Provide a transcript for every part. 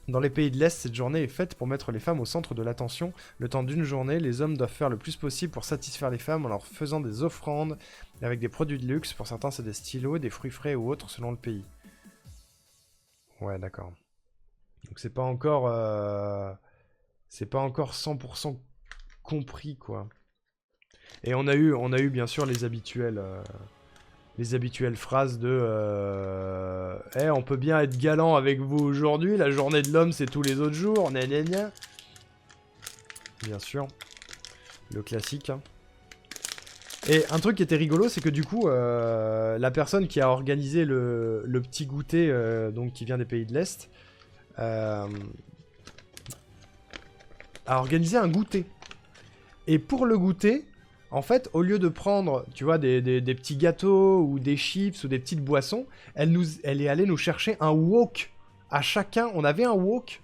Dans les pays de l'Est, cette journée est faite pour mettre les femmes au centre de l'attention. Le temps d'une journée, les hommes doivent faire le plus possible pour satisfaire les femmes en leur faisant des offrandes avec des produits de luxe. Pour certains, c'est des stylos, des fruits frais ou autres selon le pays. Ouais, d'accord. Donc c'est pas encore... C'est pas encore 100% compris, quoi. Et on a eu bien sûr les habituelles phrases de on peut bien être galant avec vous aujourd'hui, la journée de l'homme c'est tous les autres jours, gna gna gna. Bien sûr, le classique. Hein. Et un truc qui était rigolo, c'est que du coup, la personne qui a organisé le petit goûter, donc qui vient des pays de l'Est, a organisé un goûter. Et pour le goûter, en fait, au lieu de prendre, tu vois, des petits gâteaux ou des chips ou des petites boissons, elle est allée nous chercher un wok. À chacun, on avait un wok.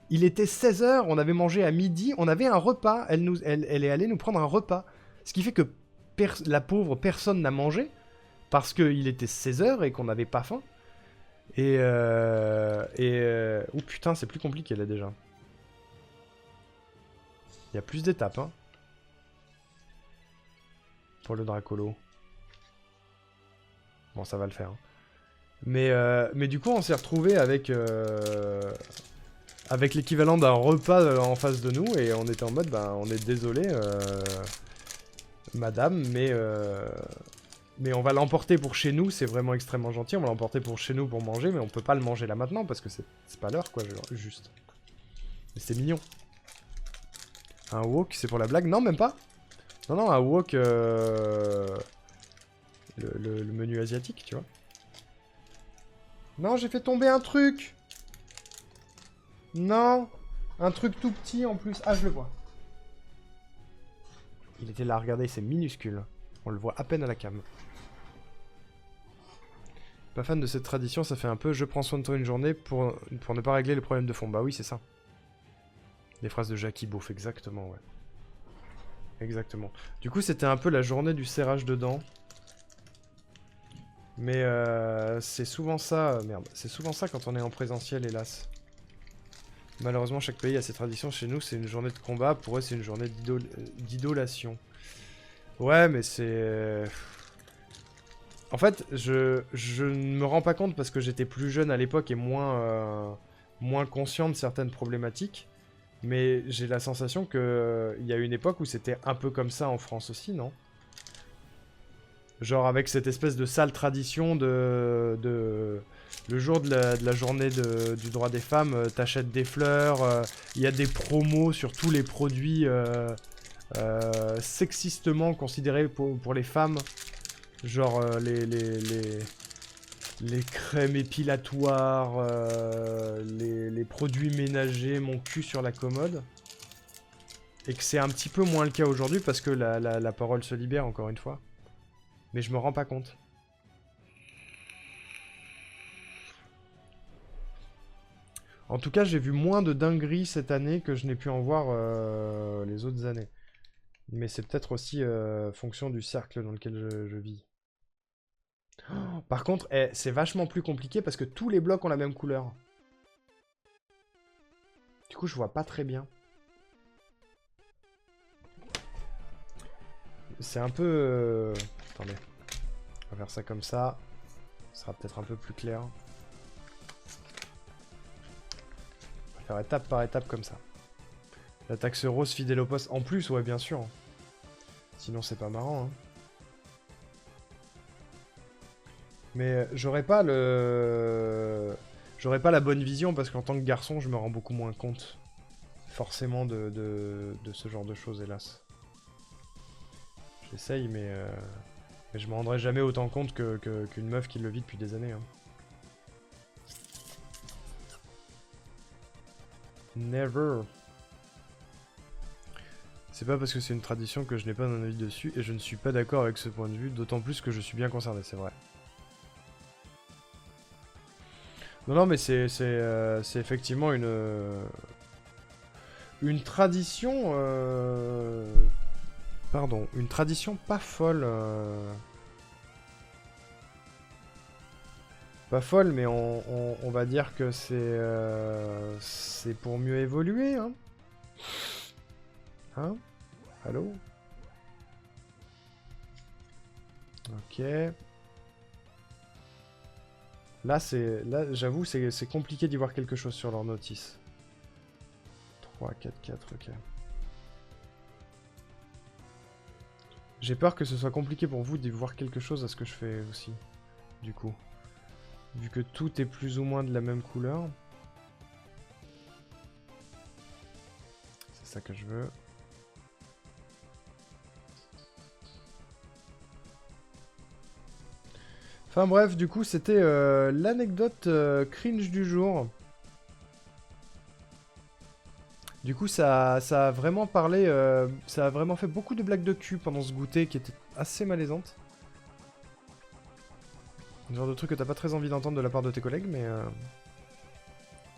Il était 16h, on avait mangé à midi, on avait un repas. Elle est allée nous prendre un repas. Ce qui fait que la pauvre personne n'a mangé parce qu'il était 16h et qu'on n'avait pas faim. Oh putain, c'est plus compliqué là déjà. Il y a plus d'étapes, hein. Pour le Dracolo. Bon, ça va le faire. Hein. Mais du coup, on s'est retrouvé avec l'équivalent d'un repas en face de nous, et on était en mode, bah, on est désolé, madame, mais on va l'emporter pour chez nous, c'est vraiment extrêmement gentil, on va l'emporter pour chez nous pour manger, mais on peut pas le manger là maintenant, parce que c'est pas l'heure, quoi, juste. Mais c'est mignon. Un wok, c'est pour la blague? Non, même pas. Non, non, un wok, le menu asiatique, tu vois. Non, j'ai fait tomber un truc. Non, un truc tout petit en plus. Ah, je le vois. Il était là, regardez, c'est minuscule. On le voit à peine à la cam. Pas fan de cette tradition, ça fait un peu « je prends soin de toi une journée pour ne pas régler les problèmes de fond ». Bah oui, c'est ça. Les phrases de Jackie Beauf, exactement, ouais. Exactement. Du coup, c'était un peu la journée du serrage de dents. Mais c'est souvent ça, merde, c'est souvent ça quand on est en présentiel, hélas. Malheureusement, chaque pays a ses traditions. Chez nous, c'est une journée de combat. Pour eux, c'est une journée d'idolation. Ouais, mais c'est... En fait, je ne me rends pas compte parce que j'étais plus jeune à l'époque et moins conscient de certaines problématiques. Mais j'ai la sensation qu'il y a une époque où c'était un peu comme ça en France aussi, non? Genre avec cette espèce de sale tradition le jour de la journée du droit des femmes, t'achètes des fleurs, il y a des promos sur tous les produits sexistement considérés pour les femmes. Genre les crèmes épilatoires, les produits ménagers, mon cul sur la commode. Et que c'est un petit peu moins le cas aujourd'hui parce que la parole se libère encore une fois. Mais je me rends pas compte. En tout cas, j'ai vu moins de dingueries cette année que je n'ai pu en voir les autres années. Mais c'est peut-être aussi fonction du cercle dans lequel je vis. Oh, par contre, c'est vachement plus compliqué parce que tous les blocs ont la même couleur. Du coup, je vois pas très bien. C'est un peu... Attendez. On va faire ça comme ça. Ce sera peut-être un peu plus clair. On va faire étape par étape comme ça. La taxe rose fidèle au poste. En plus, ouais, bien sûr. Sinon, c'est pas marrant. Hein. Mais j'aurais pas la bonne vision parce qu'en tant que garçon, je me rends beaucoup moins compte. Forcément de ce genre de choses, hélas. J'essaye, mais je me rendrai jamais autant compte qu'une meuf qui le vit depuis des années. Hein. Never. C'est pas parce que c'est une tradition que je n'ai pas un avis dessus et je ne suis pas d'accord avec ce point de vue, d'autant plus que je suis bien concerné, c'est vrai. Non, non, mais c'est effectivement une tradition... Pardon, une tradition pas folle. pas folle, mais on va dire que c'est pour mieux évoluer, hein. Hein? Allô? Ok. Là, j'avoue, c'est compliqué d'y voir quelque chose sur leur notice. 3, 4, 4, ok. J'ai peur que ce soit compliqué pour vous d'y voir quelque chose à ce que je fais aussi, du coup. Vu que tout est plus ou moins de la même couleur. C'est ça que je veux. Enfin bref, du coup, c'était l'anecdote cringe du jour. Du coup, ça a vraiment parlé... ça a vraiment fait beaucoup de blagues de cul pendant ce goûter qui était assez malaisante. Le genre de truc que t'as pas très envie d'entendre de la part de tes collègues, mais...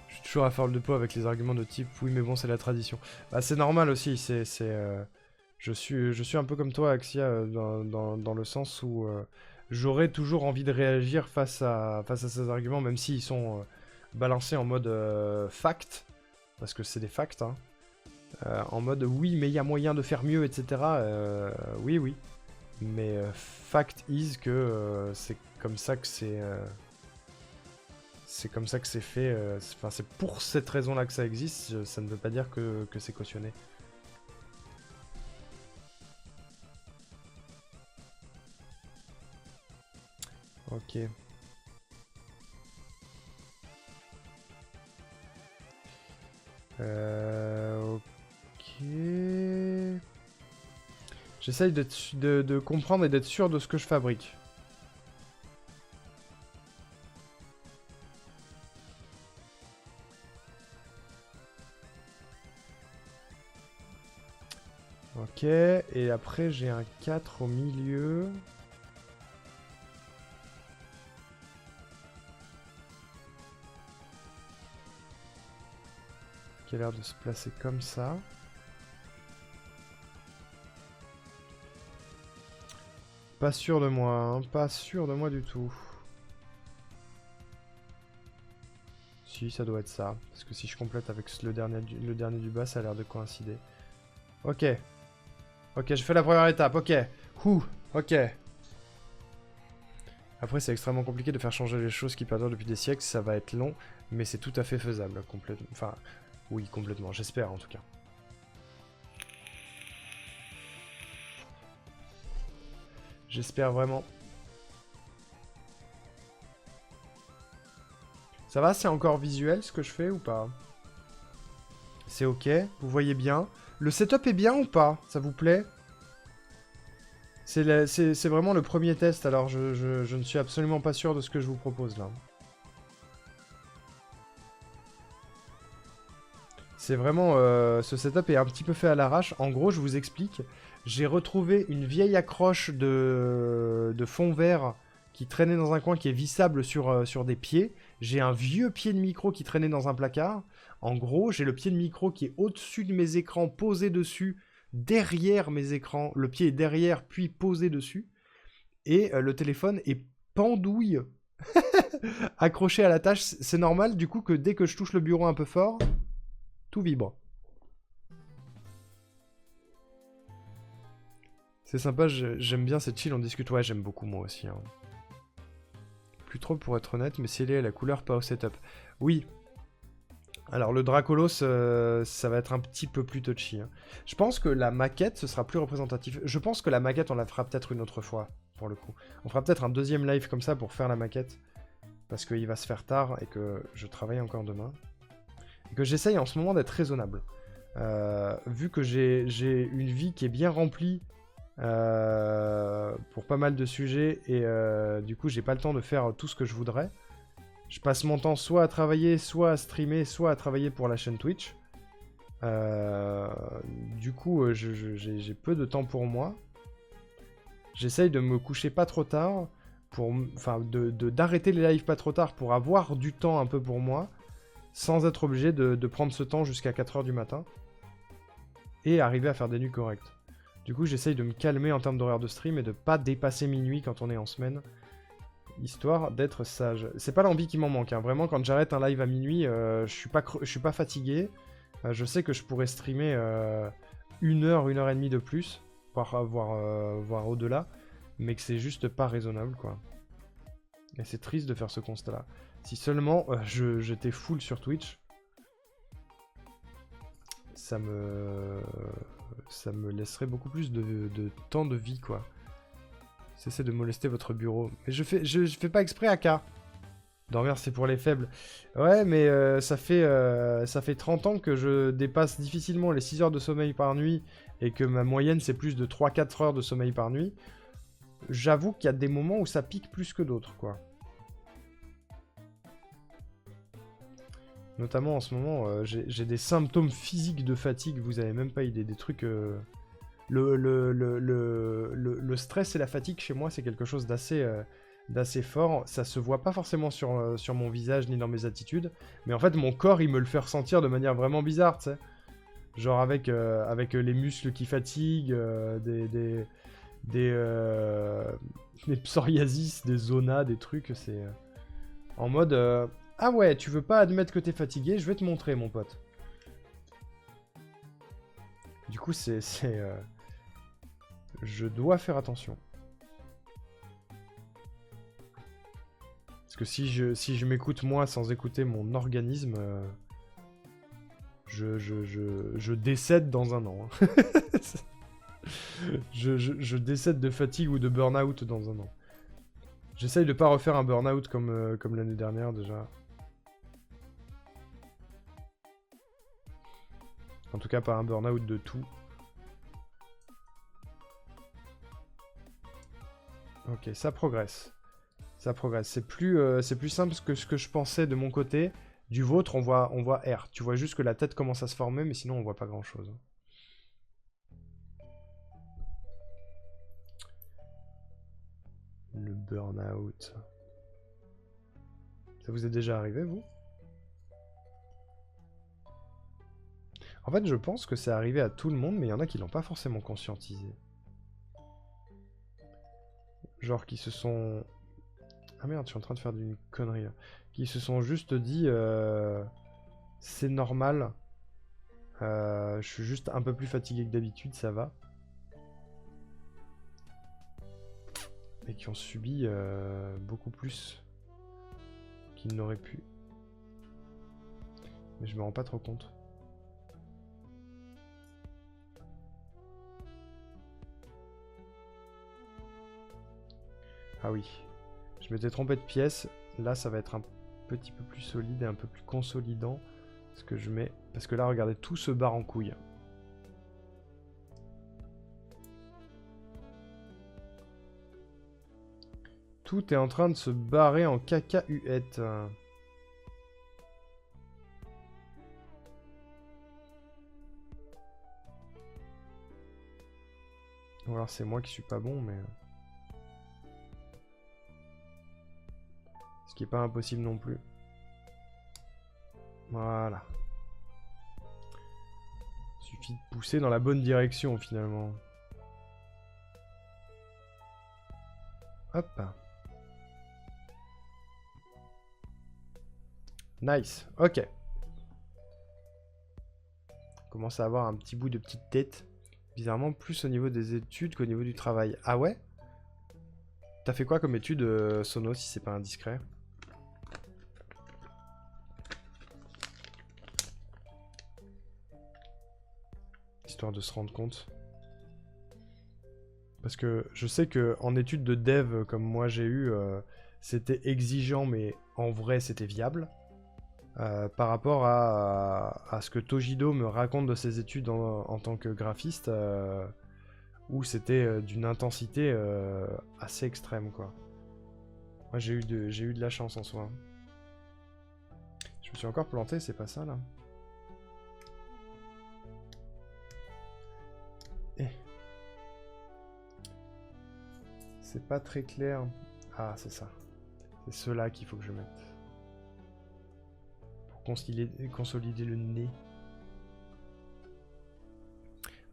je suis toujours à faire le pot avec les arguments de type « Oui, mais bon, c'est la tradition ». Bah, c'est normal aussi, je suis un peu comme toi, Axia, dans le sens où... j'aurais toujours envie de réagir face à ces arguments, même s'ils sont balancés en mode fact, parce que c'est des facts, hein. En mode oui, mais il y a moyen de faire mieux, etc. Oui, oui. Mais fact is que c'est comme ça que c'est. C'est comme ça que c'est fait. Enfin, c'est pour cette raison-là que ça existe. Ça ne veut pas dire que c'est cautionné. Ok. Ok. J'essaye de comprendre et d'être sûr de ce que je fabrique. Ok, et après j'ai un 4 au milieu. Qui a l'air de se placer comme ça. Pas sûr de moi, hein, pas sûr de moi du tout. Si, ça doit être ça. Parce que si je complète avec le dernier du bas, ça a l'air de coïncider. Ok. Ok, je fais la première étape, ok. Ok. Après, c'est extrêmement compliqué de faire changer les choses qui perdurent depuis des siècles, ça va être long, mais c'est tout à fait faisable, complètement. Enfin, oui, complètement, j'espère en tout cas. J'espère vraiment. Ça va, c'est encore visuel ce que je fais ou pas? C'est ok, vous voyez bien. Le setup est bien ou pas? Ça vous plaît? C'est vraiment le premier test, alors je ne suis absolument pas sûr de ce que je vous propose là. C'est vraiment... ce setup est un petit peu fait à l'arrache. En gros, je vous explique. J'ai retrouvé une vieille accroche de fond vert qui traînait dans un coin, qui est vissable sur des pieds. J'ai un vieux pied de micro qui traînait dans un placard. En gros, j'ai le pied de micro qui est au-dessus de mes écrans, posé dessus, derrière mes écrans. Le pied est derrière, puis posé dessus. Et le téléphone est pendouille, accroché à la tâche. C'est normal, du coup, que dès que je touche le bureau un peu fort... tout vibre. C'est sympa, j'aime bien cette chill, on discute. Ouais, j'aime beaucoup moi aussi. Hein. Plus trop pour être honnête, mais si elle est à la couleur, pas au setup. Oui. Alors le Dracolos, ça va être un petit peu plus touchy. Hein. Je pense que la maquette, ce sera plus représentatif. Je pense que la maquette, on la fera peut-être une autre fois, pour le coup. On fera peut-être un deuxième live comme ça pour faire la maquette. Parce qu'il va se faire tard et que je travaille encore demain. Et que j'essaye en ce moment d'être raisonnable. Vu que j'ai une vie qui est bien remplie pour pas mal de sujets et du coup j'ai pas le temps de faire tout ce que je voudrais. Je passe mon temps soit à travailler, soit à streamer, soit à travailler pour la chaîne Twitch. Du coup j'ai peu de temps pour moi. J'essaye de me coucher pas trop tard, enfin d'arrêter les lives pas trop tard pour avoir du temps un peu pour moi. Sans être obligé de prendre ce temps jusqu'à 4h du matin. Et arriver à faire des nuits correctes. Du coup, j'essaye de me calmer en termes d'horaire de stream et de pas dépasser minuit quand on est en semaine. histoire d'être sage. C'est pas l'envie qui m'en manque, hein. Vraiment, quand j'arrête un live à minuit, je suis pas fatigué. Je sais que je pourrais streamer 1 heure et demie de plus, voire au-delà, mais que c'est juste pas raisonnable, quoi. Et c'est triste de faire ce constat-là. Si seulement j'étais full sur Twitch, ça me laisserait beaucoup plus de temps de vie, quoi. Cessez de molester votre bureau. Mais je fais pas exprès, AK. Dormir, c'est pour les faibles. Ouais, mais ça fait 30 ans que je dépasse difficilement les 6 heures de sommeil par nuit et que ma moyenne, c'est plus de 3-4 heures de sommeil par nuit. J'avoue qu'il y a des moments où ça pique plus que d'autres, quoi. Notamment en ce moment, j'ai des symptômes physiques de fatigue, vous avez même pas idée. Des trucs... Le stress et la fatigue, chez moi, c'est quelque chose d'assez fort. Ça se voit pas forcément sur mon visage ni dans mes attitudes, mais en fait, mon corps, il me le fait ressentir de manière vraiment bizarre, tu sais. Genre avec les muscles qui fatiguent, des psoriasis, des zonas, des trucs, c'est... en mode... ah ouais, tu veux pas admettre que t'es fatigué, je vais te montrer, mon pote. Du coup, je dois faire attention. Parce que si je m'écoute moi sans écouter mon organisme, je décède dans un an. Hein. je décède de fatigue ou de burn-out dans un an. J'essaye de pas refaire un burn-out comme l'année dernière déjà. En tout cas, pas un burn-out de tout. Ok, ça progresse. Ça progresse. C'est plus simple que ce que je pensais de mon côté. Du vôtre, on voit R. Tu vois juste que la tête commence à se former, mais sinon on voit pas grand-chose. Le burn-out. Ça vous est déjà arrivé, vous? En fait, je pense que c'est arrivé à tout le monde, mais il y en a qui l'ont pas forcément conscientisé. Genre qui se sont... Ah merde, je suis en train de faire d'une connerie là. Qui se sont juste dit... c'est normal. Je suis juste un peu plus fatigué que d'habitude, ça va. Et qui ont subi beaucoup plus qu'ils n'auraient pu. Mais je me rends pas trop compte. Ah oui. Je m'étais trompé de pièce. Là, ça va être un petit peu plus solide et un peu plus consolidant. Ce que je mets. Parce que là, regardez, tout se barre en couille. Tout est en train de se barrer en cacahuète. Ou alors c'est moi qui suis pas bon, mais... Ce qui est pas impossible non plus. Voilà. Suffit de pousser dans la bonne direction finalement. Hop. Nice. Ok. On commence à avoir un petit bout de petite tête. Bizarrement plus au niveau des études qu'au niveau du travail. Ah ouais? T'as fait quoi comme études, Sono, si c'est pas indiscret? Histoire de se rendre compte. Parce que je sais que en études de dev comme moi j'ai eu, c'était exigeant, mais en vrai c'était viable. Par rapport à ce que Tojido me raconte de ses études en tant que graphiste, où c'était d'une intensité assez extrême, quoi. Moi j'ai eu de la chance en soi. Je me suis encore planté, c'est pas ça là? C'est pas très clair. Ah, c'est ça. C'est ceux-là qu'il faut que je mette. Pour consolider le nez.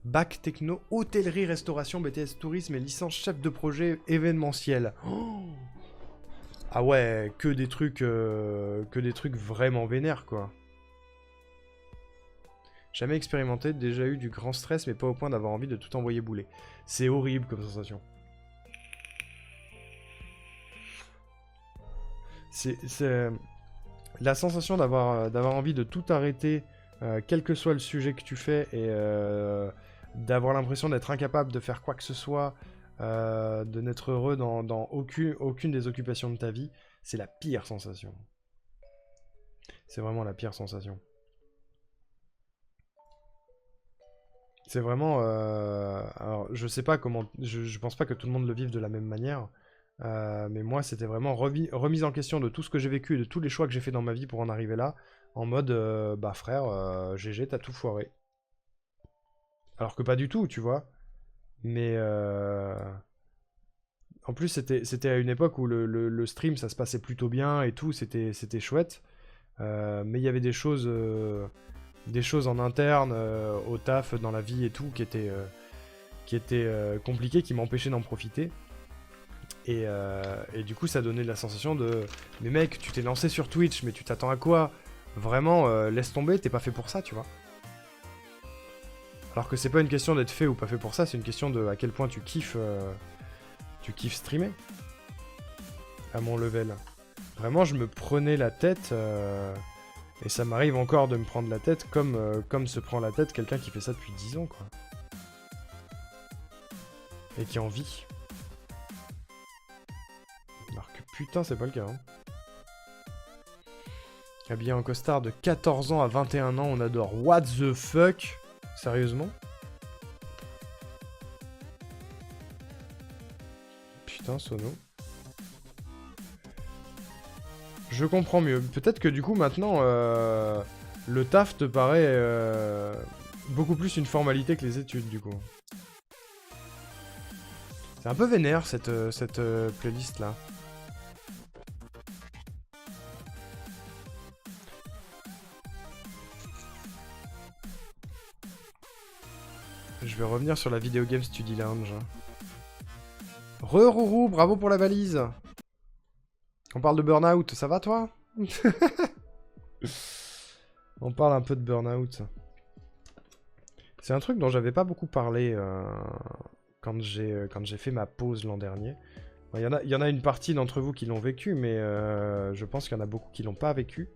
Bac techno, hôtellerie, restauration, BTS tourisme et licence chef de projet événementiel. Oh, Ah ouais, que des trucs vraiment vénères, quoi. Jamais expérimenté, déjà eu du grand stress, mais pas au point d'avoir envie de tout envoyer bouler. C'est horrible comme sensation. C'est la sensation d'avoir envie de tout arrêter, quel que soit le sujet que tu fais, et d'avoir l'impression d'être incapable de faire quoi que ce soit, de n'être heureux dans aucune des occupations de ta vie, c'est la pire sensation. C'est vraiment la pire sensation. C'est vraiment... alors, je sais pas comment... Je pense pas que tout le monde le vive de la même manière. Mais moi, c'était vraiment remise en question de tout ce que j'ai vécu et de tous les choix que j'ai fait dans ma vie pour en arriver là. En mode, bah frère, GG, t'as tout foiré. Alors que pas du tout, tu vois. Mais... En plus, c'était à une époque où le stream, ça se passait plutôt bien et tout, c'était chouette. Mais il y avait des choses en interne, au taf, dans la vie et tout, qui étaient compliquées, qui m'empêchaient d'en profiter. Et du coup, ça donnait la sensation de... Mais mec, tu t'es lancé sur Twitch, mais tu t'attends à quoi? Vraiment, laisse tomber, t'es pas fait pour ça, tu vois. Alors que c'est pas une question d'être fait ou pas fait pour ça, c'est une question de à quel point tu kiffes streamer. À mon level. Vraiment, je me prenais la tête... Et ça m'arrive encore de me prendre la tête comme se prend la tête quelqu'un qui fait ça depuis 10 ans, quoi. Et qui en vit. Alors que putain, c'est pas le cas, hein. Habillé en costard de 14 ans à 21 ans, on adore. What the fuck? Sérieusement? Putain, Sono. Je comprends mieux. Peut-être que du coup, maintenant, le taf te paraît beaucoup plus une formalité que les études, du coup. C'est un peu vénère, cette playlist-là. Je vais revenir sur la Video Game Study Lounge. Rourou, bravo pour la valise. On parle de burn-out, ça va toi? On parle un peu de burn-out. C'est un truc dont j'avais pas beaucoup parlé quand j'ai fait ma pause l'an dernier. Il y en a une partie d'entre vous qui l'ont vécu, mais je pense qu'il y en a beaucoup qui l'ont pas vécu.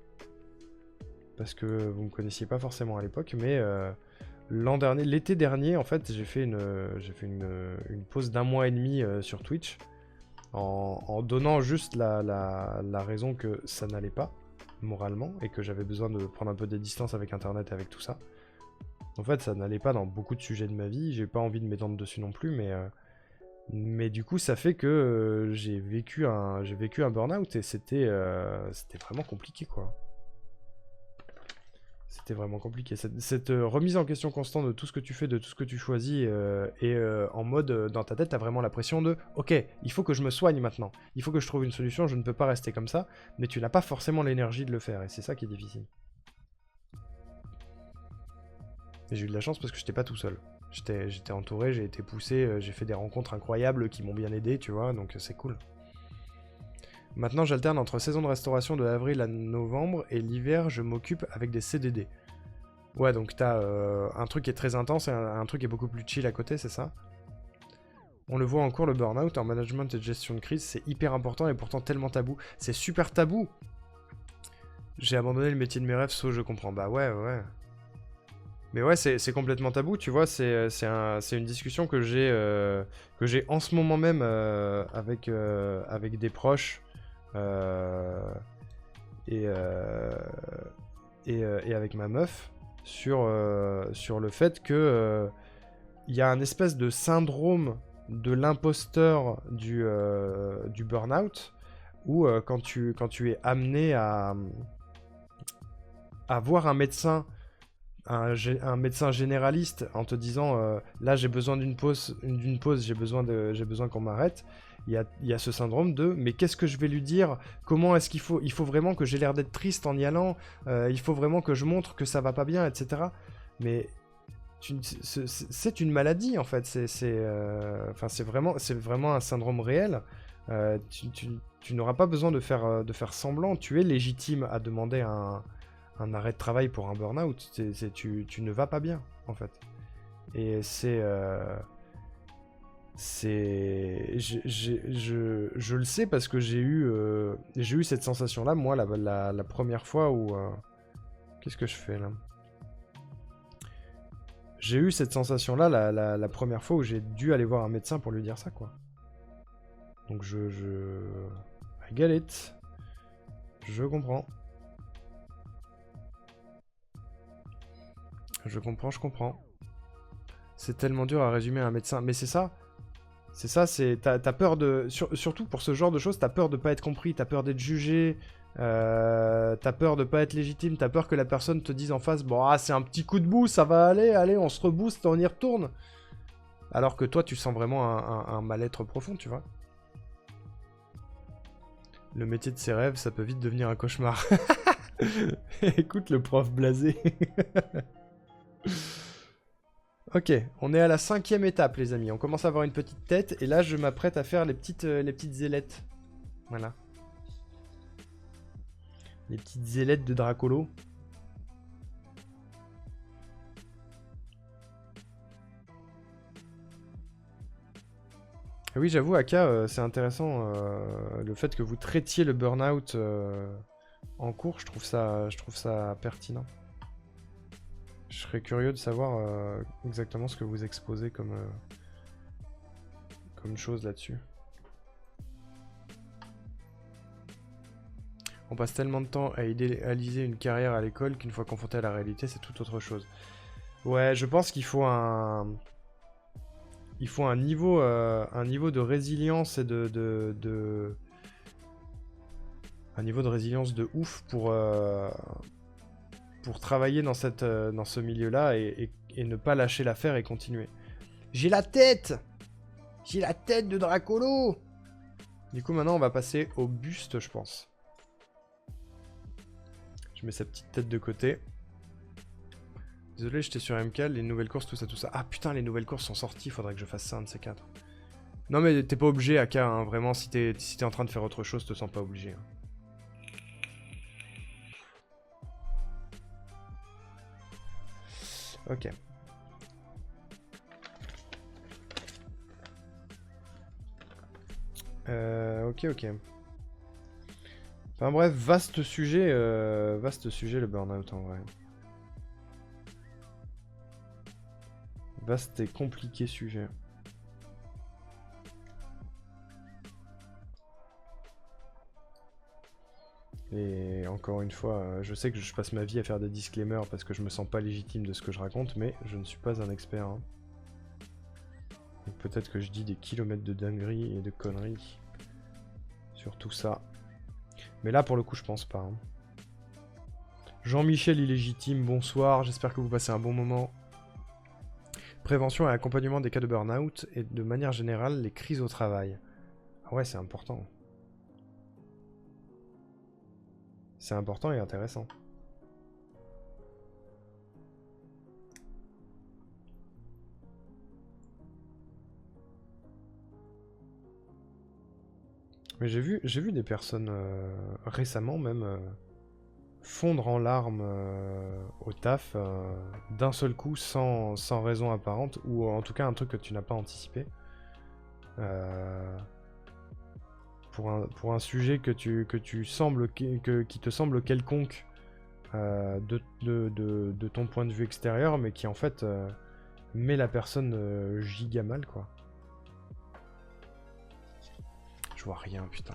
Parce que vous me connaissiez pas forcément à l'époque, mais l'an dernier, l'été dernier, en fait, j'ai fait une pause d'1 mois et demi sur Twitch. En donnant juste la raison que ça n'allait pas, moralement, et que j'avais besoin de prendre un peu de distance avec Internet et avec tout ça. En fait, ça n'allait pas dans beaucoup de sujets de ma vie, j'ai pas envie de m'étendre dessus non plus, mais du coup, ça fait que j'ai vécu un burn-out, et c'était vraiment compliqué, quoi. C'était vraiment compliqué. Cette remise en question constante de tout ce que tu fais, de tout ce que tu choisis, et en mode, dans ta tête, t'as vraiment la pression de « Ok, il faut que je me soigne maintenant. Il faut que je trouve une solution, je ne peux pas rester comme ça. » Mais tu n'as pas forcément l'énergie de le faire, et c'est ça qui est difficile. Et j'ai eu de la chance parce que j'étais pas tout seul. J'étais entouré, j'ai été poussé, j'ai fait des rencontres incroyables qui m'ont bien aidé, tu vois, donc c'est cool. Maintenant, j'alterne entre saison de restauration de avril à novembre, et l'hiver, je m'occupe avec des CDD. Ouais, donc t'as un truc qui est très intense et un truc qui est beaucoup plus chill à côté, c'est ça? On le voit en cours, le burn-out en management et gestion de crise, c'est hyper important et pourtant tellement tabou. C'est super tabou! J'ai abandonné le métier de mes rêves, so je comprends. Bah ouais, ouais. Mais ouais, c'est complètement tabou, tu vois, c'est une discussion que j'ai en ce moment même avec des proches. Et avec ma meuf sur le fait que il y a un espèce de syndrome de l'imposteur du burn-out où quand tu es amené à voir un médecin généraliste en te disant là j'ai besoin d'une pause, j'ai besoin qu'on m'arrête. Il y a ce syndrome de mais qu'est-ce que je vais lui dire? Comment est-ce qu'il faut vraiment que j'ai l'air d'être triste en y allant, il faut vraiment que je montre que ça va pas bien, etc. Mais c'est une maladie en fait, c'est vraiment un syndrome réel Tu n'auras pas besoin de faire semblant. Tu es légitime à demander un arrêt de travail pour un burn-out. Tu ne vas pas bien, en fait. Et je le sais parce que j'ai eu cette sensation-là, moi, la première fois où... Qu'est-ce que je fais, là? J'ai eu cette sensation-là la première fois où j'ai dû aller voir un médecin pour lui dire ça, quoi. Donc I get it. Je comprends. Je comprends. C'est tellement dur à résumer à un médecin. Mais c'est ça. C'est ça, t'as peur de... surtout pour ce genre de choses, t'as peur de pas être compris, t'as peur d'être jugé, t'as peur de pas être légitime, t'as peur que la personne te dise en face, bon, ah, c'est un petit coup de bout, ça va aller, allez, on se rebooste, on y retourne. Alors que toi, tu sens vraiment un mal-être profond, tu vois. Le métier de ses rêves, ça peut vite devenir un cauchemar. Écoute le prof blasé. Ok, on est à la 5e étape, les amis. On commence à avoir une petite tête, et là, je m'apprête à faire les petites ailettes. Voilà. Les petites ailettes de Dracolo. Oui, j'avoue, Aka, c'est intéressant le fait que vous traitiez le burn-out en cours. Je trouve ça pertinent. Je serais curieux de savoir exactement ce que vous exposez comme chose là-dessus. On passe tellement de temps à idéaliser une carrière à l'école qu'une fois confronté à la réalité, c'est tout autre chose. Ouais, je pense qu'il faut un niveau de résilience et un niveau de résilience de ouf pour travailler dans ce milieu-là et ne pas lâcher l'affaire et continuer. J'ai la tête de Dracolo. Du coup, maintenant, on va passer au buste, je pense. Je mets sa petite tête de côté. Désolé, j'étais sur MK, les nouvelles courses, tout ça. Ah putain, les nouvelles courses sont sorties, faudrait que je fasse ça, un de ces quatre. Non mais t'es pas obligé, AK, hein, vraiment, si t'es en train de faire autre chose, te sens pas obligé. Hein. Ok. Ok. Enfin bref, vaste sujet le burn-out en vrai. Vaste et compliqué sujet. Et encore une fois, je sais que je passe ma vie à faire des disclaimers parce que je me sens pas légitime de ce que je raconte, mais je ne suis pas un expert. Hein. Donc peut-être que je dis des kilomètres de dingueries et de conneries sur tout ça. Mais là, pour le coup, je pense pas. Hein. Jean-Michel illégitime, bonsoir, j'espère que vous passez un bon moment. Prévention et accompagnement des cas de burn-out et de manière générale, les crises au travail. Ah ouais, c'est important. C'est important et intéressant. Mais j'ai vu des personnes récemment même fondre en larmes au taf d'un seul coup sans raison apparente ou en tout cas un truc que tu n'as pas anticipé pour un sujet qui te semble quelconque de ton point de vue extérieur mais qui en fait met la personne giga mal quoi. Je vois rien putain.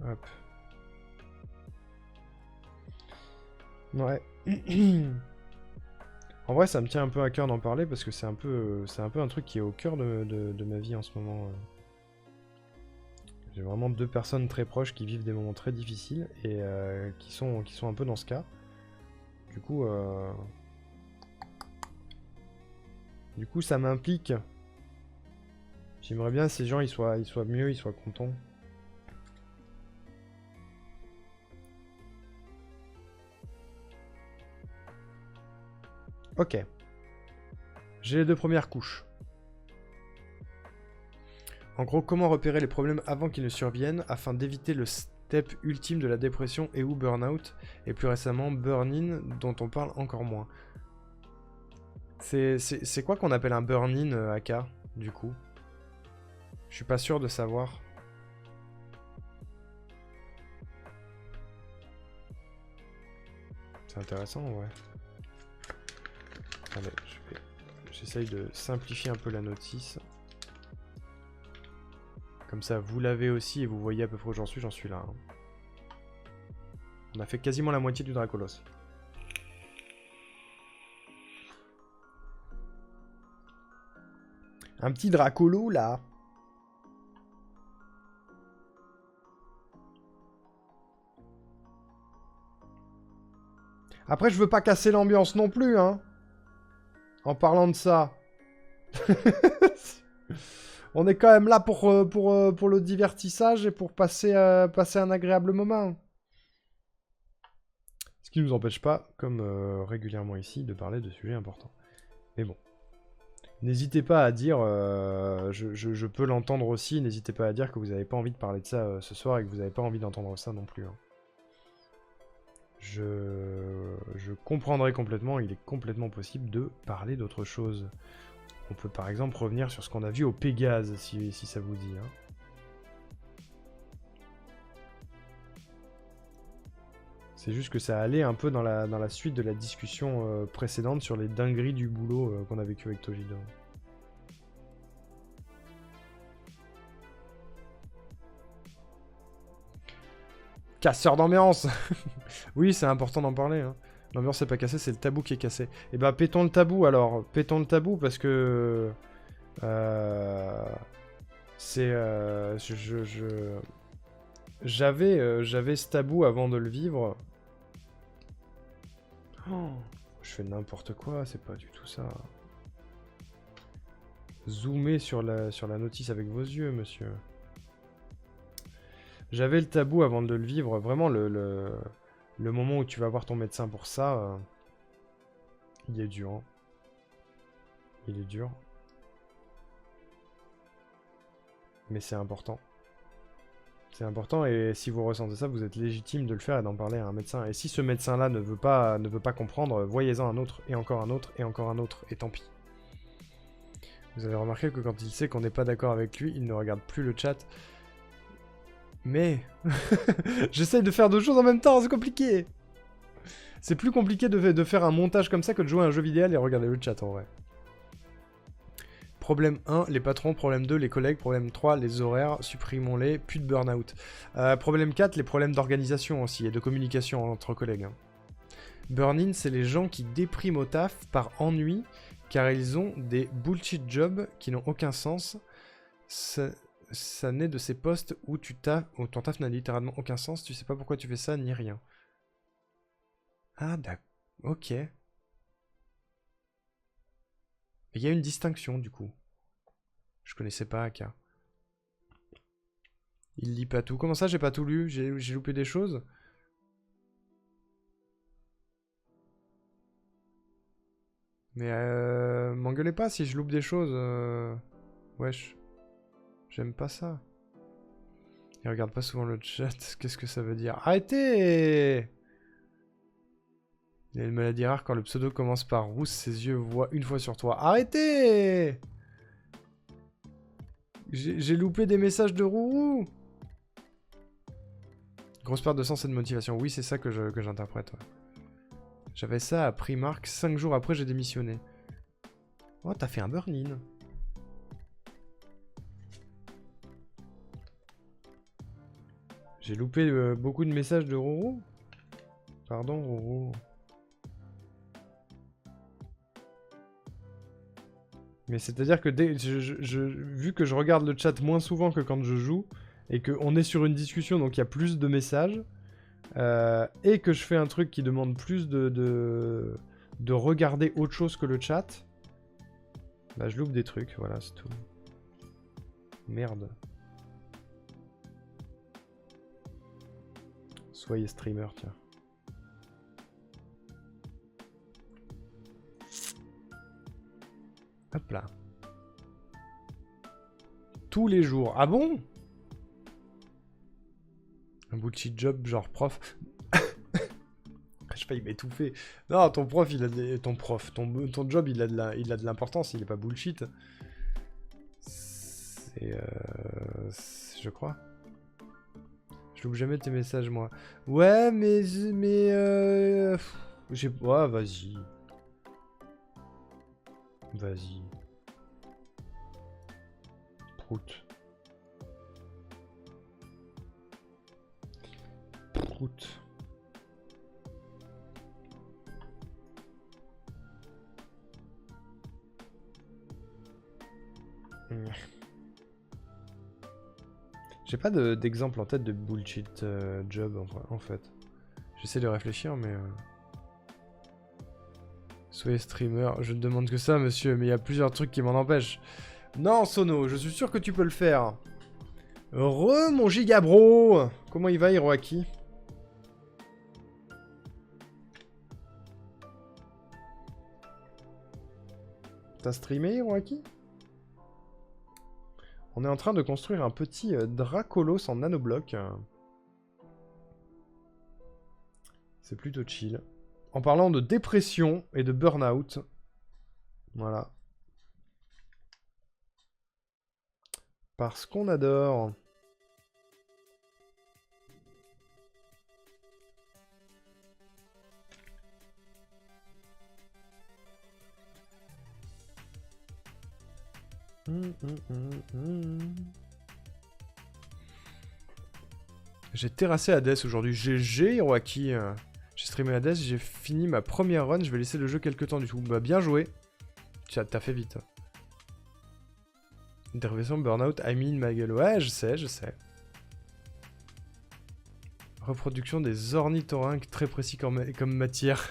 Hop. Ouais. En vrai, ça me tient un peu à cœur d'en parler parce que c'est un peu un truc qui est au cœur de ma vie en ce moment. J'ai vraiment deux personnes très proches qui vivent des moments très difficiles et qui sont un peu dans ce cas. Du coup, ça m'implique. J'aimerais bien que ces gens ils soient mieux, ils soient contents. Ok. J'ai les 2 premières couches. En gros, comment repérer les problèmes avant qu'ils ne surviennent afin d'éviter le step ultime de la dépression et ou burn-out, et plus récemment burn-in dont on parle encore moins. C'est quoi qu'on appelle un burn-in, AK, du coup? Je suis pas sûr de savoir. C'est intéressant, ouais. Attendez, j'essaye de simplifier un peu la notice. Comme ça, vous l'avez aussi et vous voyez à peu près où j'en suis là. Hein. On a fait quasiment la moitié du Dracolos. Un petit Dracolo, là. Après, je veux pas casser l'ambiance non plus, hein. En parlant de ça. On est quand même là pour le divertissage et pour passer un agréable moment. Ce qui ne nous empêche pas, comme régulièrement ici, de parler de sujets importants. Mais bon. N'hésitez pas à dire, je peux l'entendre aussi, n'hésitez pas à dire que vous n'avez pas envie de parler de ça ce soir et que vous n'avez pas envie d'entendre ça non plus. Hein. Je comprendrai complètement, il est complètement possible de parler d'autre chose. On peut par exemple revenir sur ce qu'on a vu au Pégase, si ça vous dit. Hein. C'est juste que ça allait un peu dans la suite de la discussion précédente sur les dingueries du boulot qu'on a vécu avec Togido. Casseur d'ambiance. Oui, c'est important d'en parler. Hein. L'ambiance n'est pas cassée, c'est le tabou qui est cassé. Et bah pétons le tabou alors. Pétons le tabou parce que... c'est... J'avais ce tabou avant de le vivre. Oh, je fais n'importe quoi, c'est pas du tout ça. Zoomez sur la notice avec vos yeux, monsieur. J'avais le tabou avant de le vivre. Vraiment, le moment où tu vas voir ton médecin pour ça, il est dur. Hein. Il est dur. Mais c'est important. C'est important et si vous ressentez ça, vous êtes légitime de le faire et d'en parler à un médecin. Et si ce médecin-là ne veut pas comprendre, voyez-en un autre, et encore un autre, et encore un autre, et tant pis. Vous avez remarqué que quand il sait qu'on n'est pas d'accord avec lui, il ne regarde plus le chat. Mais... J'essaye de faire deux choses en même temps, c'est compliqué. C'est plus compliqué de faire un montage comme ça que de jouer à un jeu vidéo et regarder le chat en vrai. Problème 1, les patrons. Problème 2, les collègues. Problème 3, les horaires. Supprimons-les. Plus de burn-out. Problème 4, les problèmes d'organisation aussi et de communication entre collègues. Hein. Burn-in, c'est les gens qui dépriment au taf par ennui car ils ont des bullshit jobs qui n'ont aucun sens. Ça naît de ces postes où où ton taf n'a littéralement aucun sens. Tu sais pas pourquoi tu fais ça ni rien. Ah, d'accord. Ok. Il y a une distinction du coup. Je connaissais pas AK. Il lit pas tout. Comment ça, j'ai pas tout lu? J'ai loupé des choses? Mais m'engueulez pas si je loupe des choses. Wesh. J'aime pas ça. Il regarde pas souvent le chat. Qu'est-ce que ça veut dire? Arrêtez! Il y a une maladie rare quand le pseudo commence par rousse, ses yeux voient une fois sur toi. Arrêtez! J'ai loupé des messages de Rourou! Grosse perte de sens et de motivation. Oui, c'est ça que j'interprète. Ouais. J'avais ça à Primark. 5 jours après, j'ai démissionné. Oh, t'as fait un burn-in. J'ai loupé beaucoup de messages de Rourou. Pardon, Rourou. Mais c'est-à-dire que vu que je regarde le chat moins souvent que quand je joue, et qu'on est sur une discussion, donc il y a plus de messages, et que je fais un truc qui demande plus de regarder autre chose que le chat, bah je loupe des trucs, voilà, c'est tout. Merde. Soyez streamer, tiens. Hop là. Tous les jours. Ah bon? Un bullshit job genre prof. Je failli m'étouffer. Non, ton prof, il a ton job, il a de l'importance, il est pas bullshit. C'est je crois. Je loupe jamais tes messages, moi. Ouais, mais j'ai... Ouais, vas-y. Vas-y. Prout. Prout. J'ai pas d'exemple en tête de bullshit job en fait. J'essaie de réfléchir mais... Soyez streamer, je ne demande que ça monsieur, mais il y a plusieurs trucs qui m'en empêchent. Non Sono, je suis sûr que tu peux le faire. Mon giga bro. Comment il va Hiroaki? T'as streamé Hiroaki? On est en train de construire un petit Dracolos en nanobloc. C'est plutôt chill. En parlant de dépression et de burn-out. Voilà. Parce qu'on adore. J'ai terrassé Hades aujourd'hui. GG Hiroaki. J'ai streamé Hades, j'ai fini ma première run, je vais laisser le jeu quelques temps du tout. Bah bien joué. T'as fait vite. Intervention burnout, I mean ma gueule. Ouais, je sais, je sais. Reproduction des ornithorynques très précis comme matière.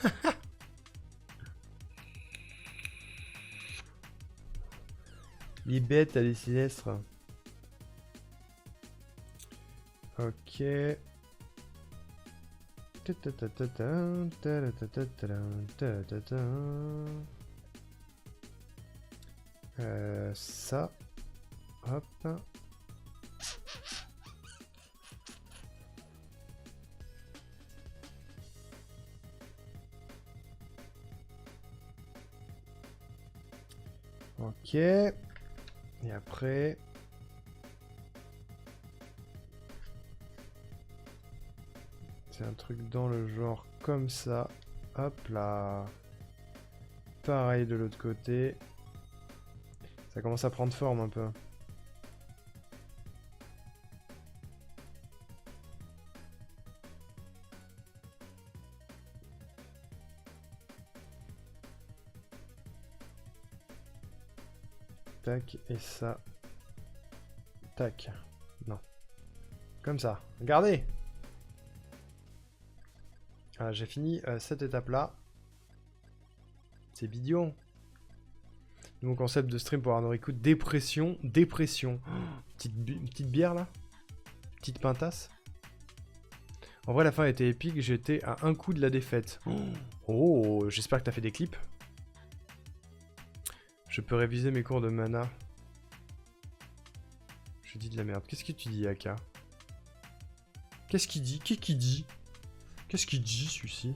Les bêtes à les sinistres. Ok. Ça. Hop. Ok. Et après... C'est un truc dans le genre comme ça. Hop là. Pareil de l'autre côté. Ça commence à prendre forme un peu. Tac, et ça. Tac. Non. Comme ça. Regardez! Ah, j'ai fini cette étape-là. C'est bidon. Nouveau concept de stream pour Arnoricou. Dépression. Dépression. Oh, petite bière, là. Petite pintasse. En vrai, la fin était épique. J'étais à un coup de la défaite. Oh, j'espère que t'as fait des clips. Je peux réviser mes cours de mana. Je dis de la merde. Qu'est-ce que tu dis, Aka? Qu'est-ce qu'il dit? Qu'est-ce qu'il dit? Qu'est-ce qu'il dit, celui-ci?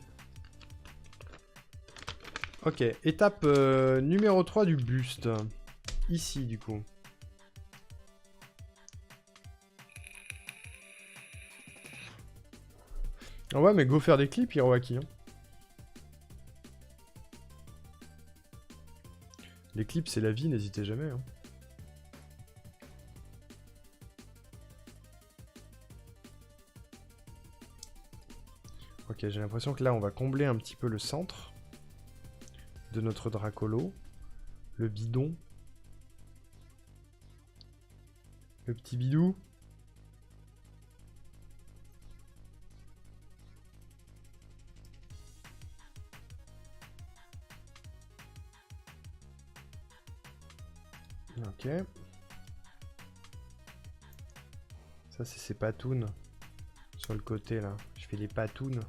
Ok, étape numéro 3 du buste. Ici, du coup. Ah ouais, mais go faire des clips, Hiroaki. Hein. Les clips, c'est la vie, n'hésitez jamais. Hein. Ok, j'ai l'impression que là, on va combler un petit peu le centre de notre Dracolo. Le bidon. Le petit bidou. Ok. Ça, c'est ses patounes. Sur le côté, là. Je fais les patounes.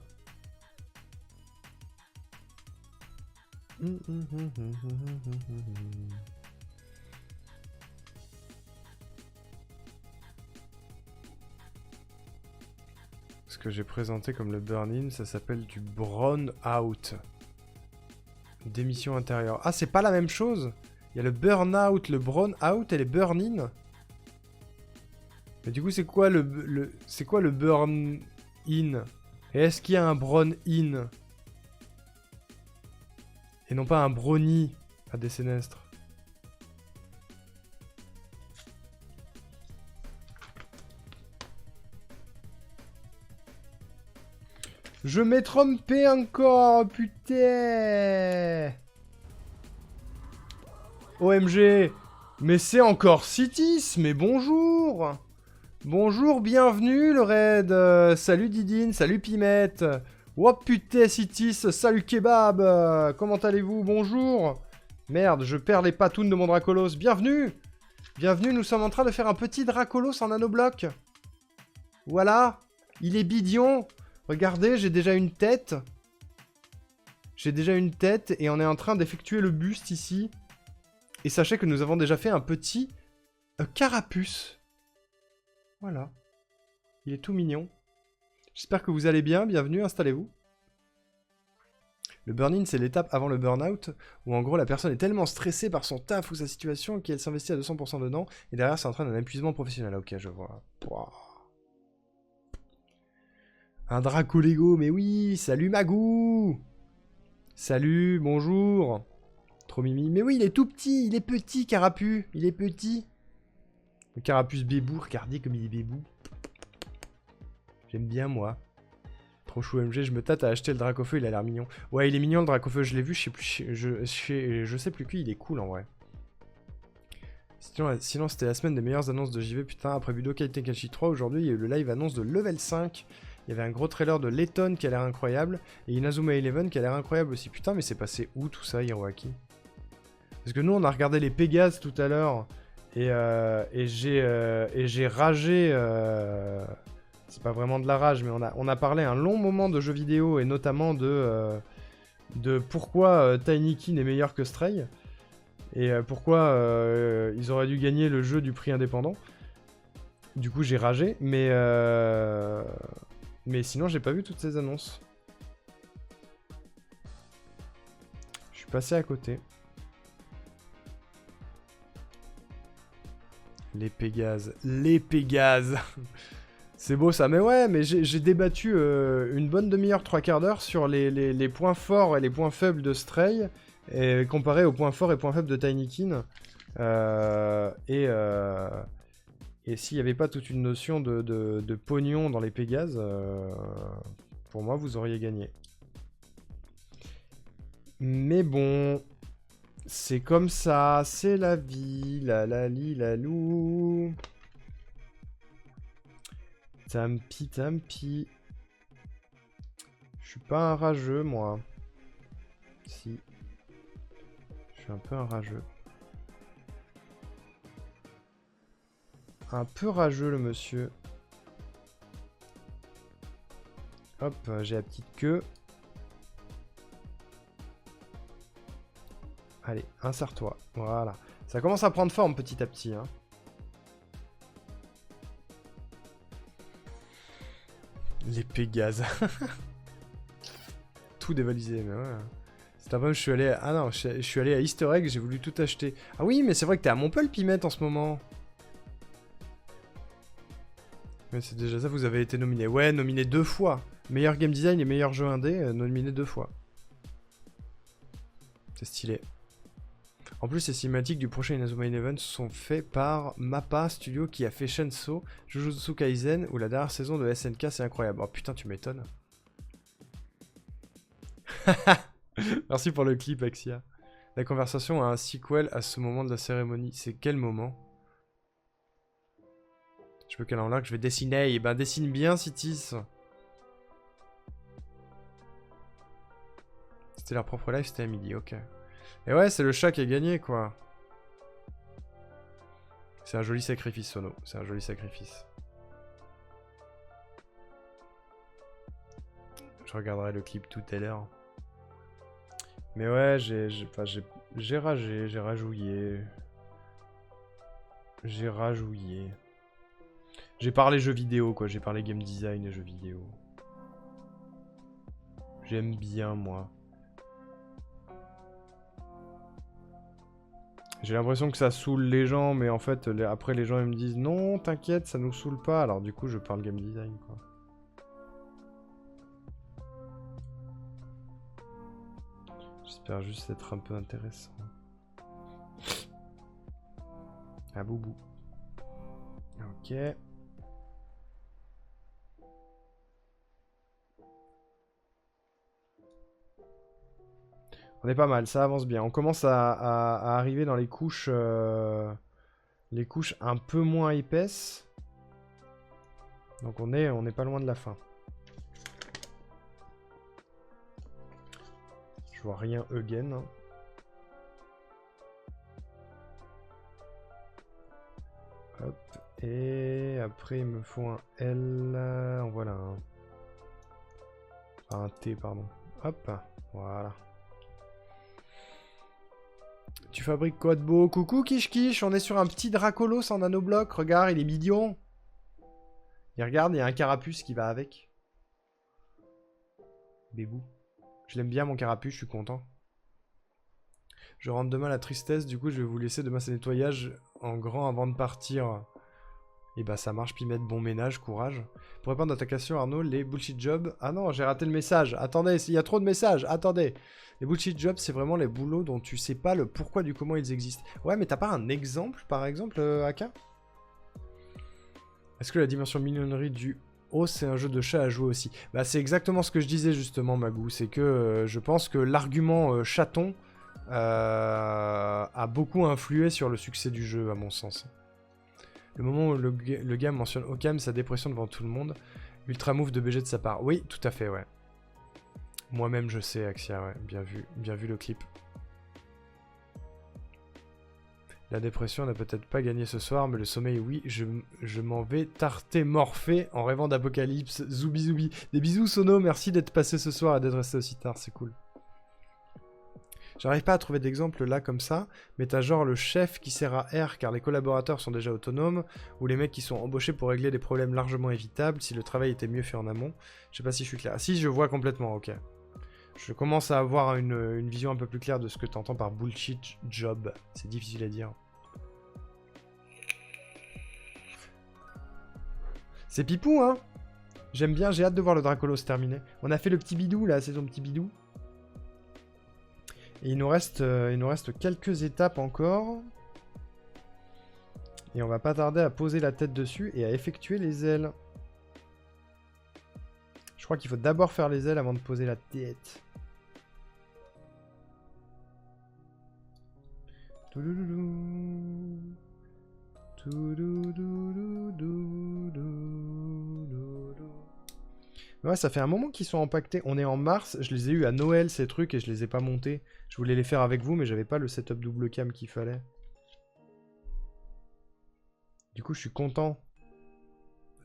Ce que j'ai présenté comme le burn-in, ça s'appelle du brown-out. Démission intérieure. Ah, c'est pas la même chose? Il y a le burn-out, le brown-out et les burn-in. Mais du coup, c'est quoi le burn-in? Et est-ce qu'il y a un brown-in? Et non pas un brownie à des sénestres. Je m'ai trompé encore, putain. OMG. Mais c'est encore Citis, mais bonjour. Bonjour, bienvenue le raid. Salut Didine, salut Pimette. Oh putain Citis, salut Kebab. Comment allez-vous? Bonjour. Merde, je perds les patounes de mon Dracolos. Bienvenue. Bienvenue, nous sommes en train de faire un petit Dracolos en nanobloc. Voilà. Il est bidon. Regardez, j'ai déjà une tête. J'ai déjà une tête et on est en train d'effectuer le buste ici. Et sachez que nous avons déjà fait un petit carapuce. Voilà. Il est tout mignon. J'espère que vous allez bien. Bienvenue, installez-vous. Le burn-in, c'est l'étape avant le burn-out, où en gros la personne est tellement stressée par son taf ou sa situation qu'elle s'investit à 200% dedans, et derrière ça entraîne un épuisement professionnel. Ok, je vois. Wow. Un Draco Lego, mais oui. Salut Magou. Salut, bonjour. Trop mimi. Mais oui, il est tout petit, il est petit, Carapu. Il est petit. Le Carapuce bébou, regardez comme il est bébou. J'aime bien, moi. Trop chou MG, je me tâte à acheter le Dracofeu, il a l'air mignon. Ouais, il est mignon le Dracofeu, je l'ai vu, je sais plus, je sais plus qui, il est cool en vrai. Sinon c'était la semaine des meilleures annonces de JV, putain, après Budokai Tenkaichi 3, aujourd'hui il y a eu le live annonce de Level 5. Il y avait un gros trailer de Letton qui a l'air incroyable, et Inazuma Eleven qui a l'air incroyable aussi. Putain, mais c'est passé où tout ça, Hiroaki? Parce que nous on a regardé les Pégases tout à l'heure, et j'ai ragé... C'est pas vraiment de la rage, mais on a parlé un long moment de jeux vidéo, et notamment de pourquoi Tinykin est meilleur que Stray, et pourquoi ils auraient dû gagner le jeu du prix indépendant. Du coup, j'ai ragé, mais sinon, j'ai pas vu toutes ces annonces. Je suis passé à côté. Les Pégases. Les Pégases. C'est beau ça, mais ouais, mais j'ai débattu une bonne demi-heure, 3/4 d'heure sur les points forts et les points faibles de Stray, et comparé aux points forts et points faibles de Tinykin. Et s'il n'y avait pas toute une notion de pognon dans les Pégases, pour moi vous auriez gagné. Mais bon, c'est comme ça, c'est la vie, la li, la lou. Tampi, tampi. Je suis pas un rageux, moi. Si. Je suis un peu un rageux. Un peu rageux, le monsieur. Hop, j'ai la petite queue. Allez, insère-toi. Voilà. Ça commence à prendre forme petit à petit, hein. Les Pégases. Tout dévalisé, mais ouais. C'est un peu, je suis allé à... Ah non, je suis allé à Easter Egg, j'ai voulu tout acheter. Ah oui, mais c'est vrai que t'es à Montpellier, Pimette, en ce moment. Mais c'est déjà ça, vous avez été nominé. Ouais, nominé 2 fois. Meilleur game design et meilleur jeu indé, nominé 2 fois. C'est stylé. En plus, les cinématiques du prochain Inazuma Eleven sont faits par Mappa Studio qui a fait Shenso, Jujutsu Kaisen ou la dernière saison de SNK, c'est incroyable. Oh putain, tu m'étonnes. Merci pour le clip, Axia. La conversation a un sequel à ce moment de la cérémonie. C'est quel moment? Je veux qu'elle en là que je vais dessiner. Et ben, dessine bien, Citis. C'était leur propre live, c'était à midi, ok. Et ouais, c'est le chat qui a gagné, quoi. C'est un joli sacrifice, Sono. C'est un joli sacrifice. Je regarderai le clip tout à l'heure. Mais ouais, j'ai ragé, j'ai rajouillé. J'ai rajouillé. J'ai parlé jeux vidéo, quoi. J'ai parlé game design et jeux vidéo. J'aime bien, moi. J'ai l'impression que ça saoule les gens, mais en fait, après les gens ils me disent non, t'inquiète, ça nous saoule pas. Alors du coup, je parle game design, quoi. J'espère juste être un peu intéressant. Ah boubou. Ok. On est pas mal, ça avance bien. On commence à arriver dans les couches un peu moins épaisses. Donc on est pas loin de la fin. Je vois rien again. Hein. Hop. Et après il me faut un L. En voilà un. Enfin, un T, pardon. Hop. Voilà. Tu fabriques quoi de beau? Coucou Kish Kish, on est sur un petit Dracolos en nanobloc. Regarde, il est mignon. Et regarde, il y a un carapuce qui va avec. Bébou. Je l'aime bien mon carapuce, je suis content. Je rentre demain la tristesse, du coup je vais vous laisser demain ce nettoyage en grand avant de partir. Et bah ça marche, puis mettre bon ménage, courage. Pour répondre à ta question Arnaud, les bullshit jobs... Ah non, j'ai raté le message. Attendez, il y a trop de messages, attendez. Les bullshit jobs, c'est vraiment les boulots dont tu sais pas le pourquoi du comment ils existent. Ouais, mais t'as pas un exemple, par exemple, Aka? Est-ce que la dimension mignonnerie du haut, c'est un jeu de chat à jouer aussi? Bah c'est exactement ce que je disais justement, Magou. C'est que je pense que l'argument chaton a beaucoup influé sur le succès du jeu, à mon sens. Le moment où le gars mentionne Occam, sa dépression devant tout le monde. Ultra move de BG de sa part. Oui, tout à fait, ouais. Moi-même, je sais, Axia, ouais. Bien vu le clip. La dépression n'a peut-être pas gagné ce soir, mais le sommeil, oui. Je m'en vais tarter morphé en rêvant d'apocalypse. Zoubi zoubi. Des bisous, Sono. Merci d'être passé ce soir et d'être resté aussi tard. C'est cool. J'arrive pas à trouver d'exemple là comme ça, mais t'as genre le chef qui sert à R car les collaborateurs sont déjà autonomes, ou les mecs qui sont embauchés pour régler des problèmes largement évitables si le travail était mieux fait en amont. Je sais pas si je suis clair. Ah, si, je vois complètement, ok. Je commence à avoir une vision un peu plus claire de ce que t'entends par bullshit job. C'est difficile à dire. C'est pipou, hein? J'aime bien, j'ai hâte de voir le Dracolos se terminer. On a fait le petit bidou là, c'est ton petit bidou. Et il nous reste quelques étapes encore. Et on va pas tarder à poser la tête dessus et à effectuer les ailes. Je crois qu'il faut d'abord faire les ailes avant de poser la tête. Ouais, ça fait un moment qu'ils sont empaquetés. On est en mars, je les ai eu à Noël ces trucs et je les ai pas montés. Je voulais les faire avec vous mais j'avais pas le setup double cam qu'il fallait. Du coup je suis content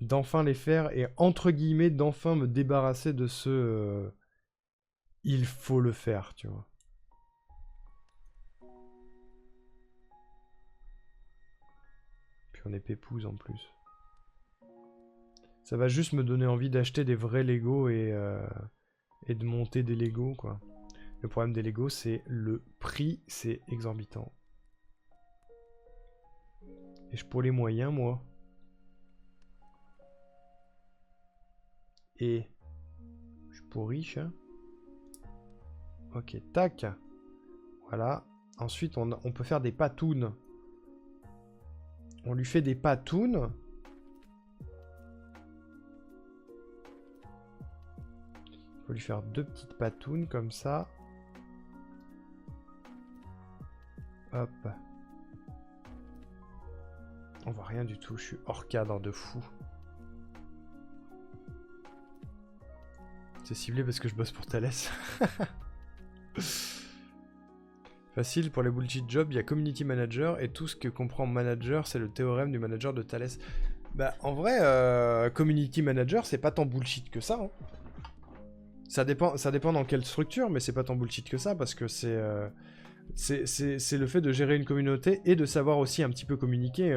d'enfin les faire et entre guillemets d'enfin me débarrasser de ce... il faut le faire, tu vois. Puis on est pépouze en plus. Ça va juste me donner envie d'acheter des vrais Lego et de monter des Lego, quoi. Le problème des Lego, c'est le prix, c'est exorbitant. Et je pour les moyens, moi. Et je suis pour riche, hein. Ok, tac. Voilà. Ensuite, on peut faire des patounes. On lui fait des patounes. Il faut lui faire deux petites patounes comme ça. Hop. On voit rien du tout, je suis hors cadre de fou. C'est ciblé parce que je bosse pour Thales. Facile, pour les bullshit jobs, il y a community manager et tout ce que comprend manager, c'est le théorème du manager de Thales. Bah en vrai, community manager, c'est pas tant bullshit que ça. Hein. Ça dépend dans quelle structure, mais c'est pas tant bullshit que ça parce que c'est le fait de gérer une communauté et de savoir aussi un petit peu communiquer,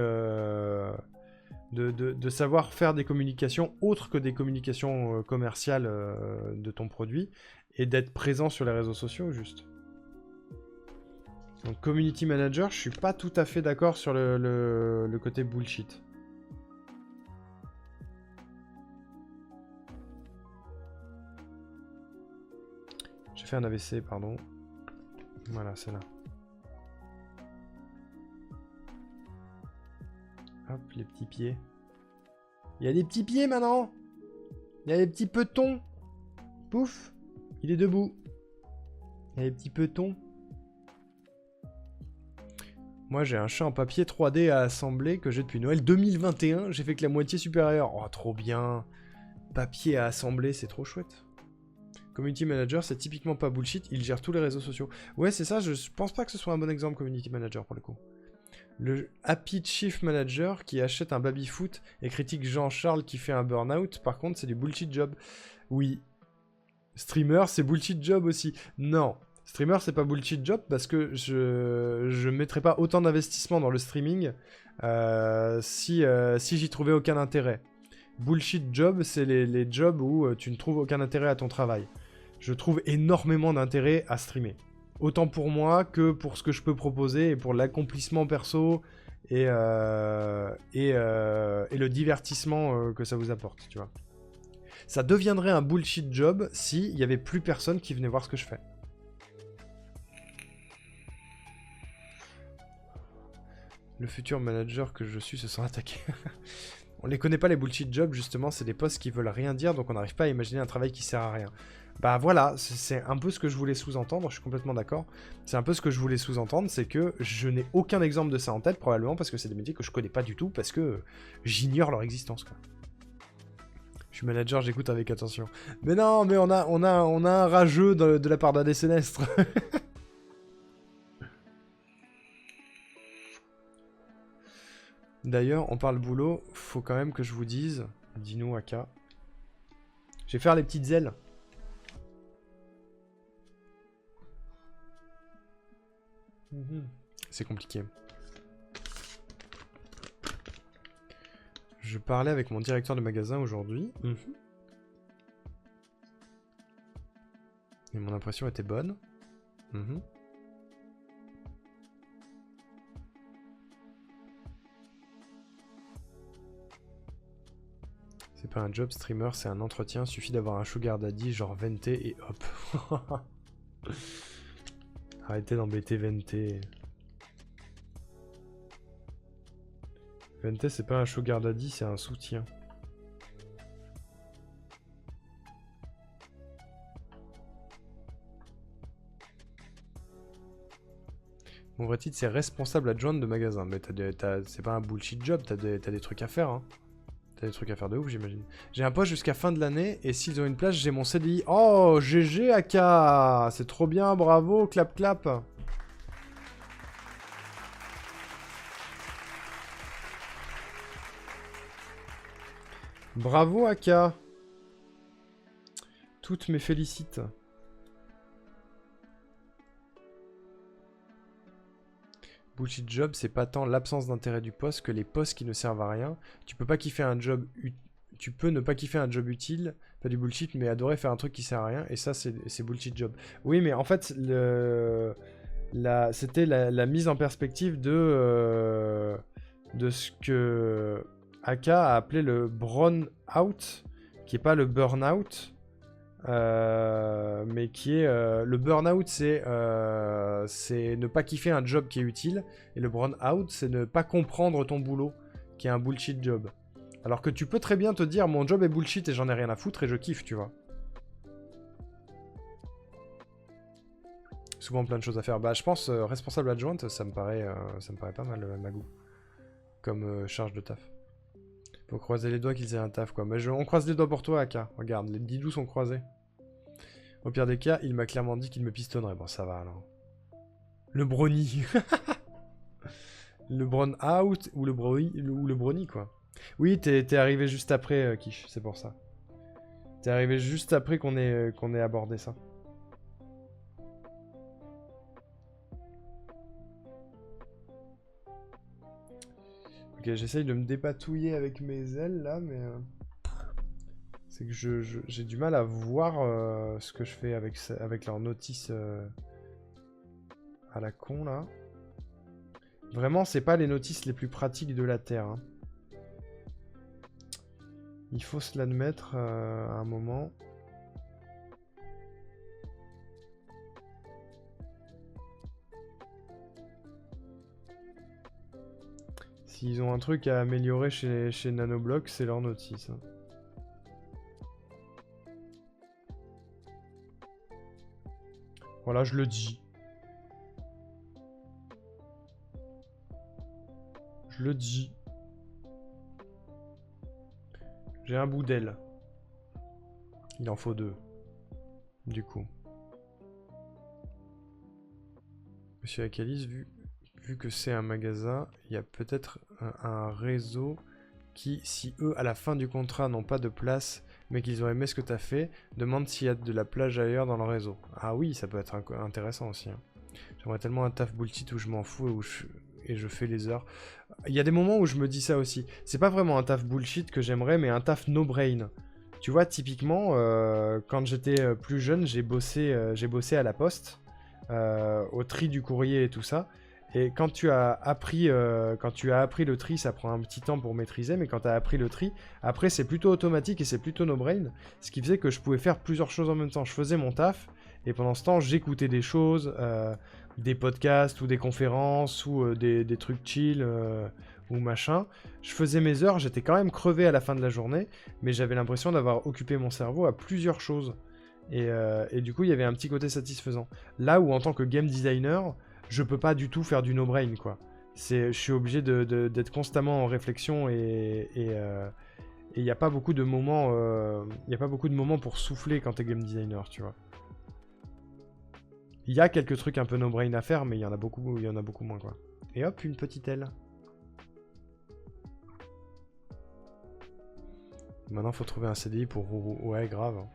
de savoir faire des communications autres que des communications commerciales de ton produit et d'être présent sur les réseaux sociaux, juste. Donc community manager, je suis pas tout à fait d'accord sur le côté bullshit. J'ai fait un AVC, pardon. Voilà, c'est là. Hop, les petits pieds. Il y a des petits pieds maintenant. Il y a des petits petons. Pouf, il est debout. Il y a des petits petons. Moi, j'ai un chat en papier 3D à assembler que j'ai depuis Noël 2021. J'ai fait que la moitié supérieure. Oh, trop bien. Papier à assembler, c'est trop chouette. Community manager, c'est typiquement pas bullshit. Il gère tous les réseaux sociaux. Ouais, c'est ça. Je pense pas que ce soit un bon exemple, community manager, pour le coup. Le Happy Chief Manager qui achète un baby-foot et critique Jean-Charles qui fait un burn-out, par contre, c'est du bullshit job. Oui. Streamer, c'est bullshit job aussi. Non. Streamer, c'est pas bullshit job parce que je mettrais pas autant d'investissement dans le streaming si j'y trouvais aucun intérêt. Bullshit job, c'est les jobs où tu ne trouves aucun intérêt à ton travail. Je trouve énormément d'intérêt à streamer. Autant pour moi que pour ce que je peux proposer et pour l'accomplissement perso et le divertissement que ça vous apporte, tu vois. Ça deviendrait un bullshit job s'il n'y avait plus personne qui venait voir ce que je fais. Le futur manager que je suis se sent attaqué. On les connaît pas les bullshit jobs, justement, c'est des postes qui veulent rien dire, donc on n'arrive pas à imaginer un travail qui sert à rien. Bah voilà, c'est un peu ce que je voulais sous-entendre, je suis complètement d'accord. C'est un peu ce que je voulais sous-entendre, c'est que je n'ai aucun exemple de ça en tête, probablement parce que c'est des métiers que je connais pas du tout, parce que j'ignore leur existence, quoi. Je suis manager, j'écoute avec attention. Mais non, mais on a un rageux de la part d'un des sénestres. D'ailleurs, on parle boulot, faut quand même que je vous dise, dis-nous Aka. Je vais faire les petites ailes. C'est compliqué. Je parlais avec mon directeur de magasin aujourd'hui. Et mon impression était bonne. C'est pas un job streamer, c'est un entretien. Suffit d'avoir un sugar daddy, genre Vente et hop. Arrêtez d'embêter Vente. Vente, c'est pas un sugar daddy, c'est un soutien. Mon vrai titre, c'est responsable adjoint de magasin. Mais c'est pas un bullshit job, t'as des trucs à faire, hein. T'as des trucs à faire de ouf, j'imagine. J'ai un poste jusqu'à fin de l'année, et s'ils ont une place, j'ai mon CDI. Oh, GG, Aka. C'est trop bien, bravo, clap, clap. Bravo, Aka. Toutes mes félicites. Bullshit job, c'est pas tant l'absence d'intérêt du poste que les postes qui ne servent à rien. Tu peux pas kiffer un job tu peux ne pas kiffer un job utile, pas du bullshit, mais adorer faire un truc qui sert à rien, et ça c'est bullshit job. Oui, mais en fait, c'était la mise en perspective de ce que Aka a appelé le brown out, qui est pas le burn out. Mais qui est le burn-out, c'est ne pas kiffer un job qui est utile, et le burn-out, c'est ne pas comprendre ton boulot, qui est un bullshit job. Alors que tu peux très bien te dire mon job est bullshit et j'en ai rien à foutre et je kiffe, tu vois. Souvent plein de choses à faire. Bah je pense responsable adjointe, ça me paraît pas mal Magou, comme charge de taf. Faut croiser les doigts qu'ils aient un taf, quoi. Mais on croise les doigts pour toi, Aka. Regarde, les 10 doux sont croisés. Au pire des cas, il m'a clairement dit qu'il me pistonnerait. Bon, ça va, alors. Le brony. Le brown out ou le brony, quoi. Oui, t'es arrivé juste après, Kish, c'est pour ça. T'es arrivé juste après qu'on ait abordé ça. Ok, j'essaye de me dépatouiller avec mes ailes, là, mais... C'est que j'ai du mal à voir ce que je fais avec leur notice à la con, là. Vraiment, c'est pas les notices les plus pratiques de la Terre. Hein. Il faut se l'admettre à un moment. S'ils ont un truc à améliorer chez Nanoblock, c'est leur notice. Hein. Voilà, je le dis. Je le dis. J'ai un bout d'aile. Il en faut 2. Du coup. Monsieur Akalis, vu que c'est un magasin, il y a peut-être un réseau qui, si eux, à la fin du contrat, n'ont pas de place, mais qu'ils ont aimé ce que tu as fait, demande s'il y a de la plage ailleurs dans le réseau. Ah oui, ça peut être intéressant aussi. Hein. J'aimerais tellement un taf bullshit où je m'en fous et je fais les heures. Il y a des moments où je me dis ça aussi. C'est pas vraiment un taf bullshit que j'aimerais, mais un taf no-brain. Tu vois, typiquement, quand j'étais plus jeune, j'ai bossé à la poste, au tri du courrier et tout ça. Et quand tu as appris le tri, ça prend un petit temps pour maîtriser, mais quand tu as appris le tri, après c'est plutôt automatique et c'est plutôt no-brain, ce qui faisait que je pouvais faire plusieurs choses en même temps. Je faisais mon taf, et pendant ce temps, j'écoutais des choses, des podcasts ou des conférences ou des trucs chill ou machin. Je faisais mes heures, j'étais quand même crevé à la fin de la journée, mais j'avais l'impression d'avoir occupé mon cerveau à plusieurs choses. Et du coup, il y avait un petit côté satisfaisant. Là où en tant que game designer, je peux pas du tout faire du no-brain, quoi. Je suis obligé d'être constamment en réflexion et il n'y a pas beaucoup de moments, pour souffler quand t'es game designer, tu vois. Il y a quelques trucs un peu no-brain à faire, mais il y en a beaucoup moins, quoi. Et hop, une petite aile. Maintenant, faut trouver un CDI pour Rourou. Ouais, grave.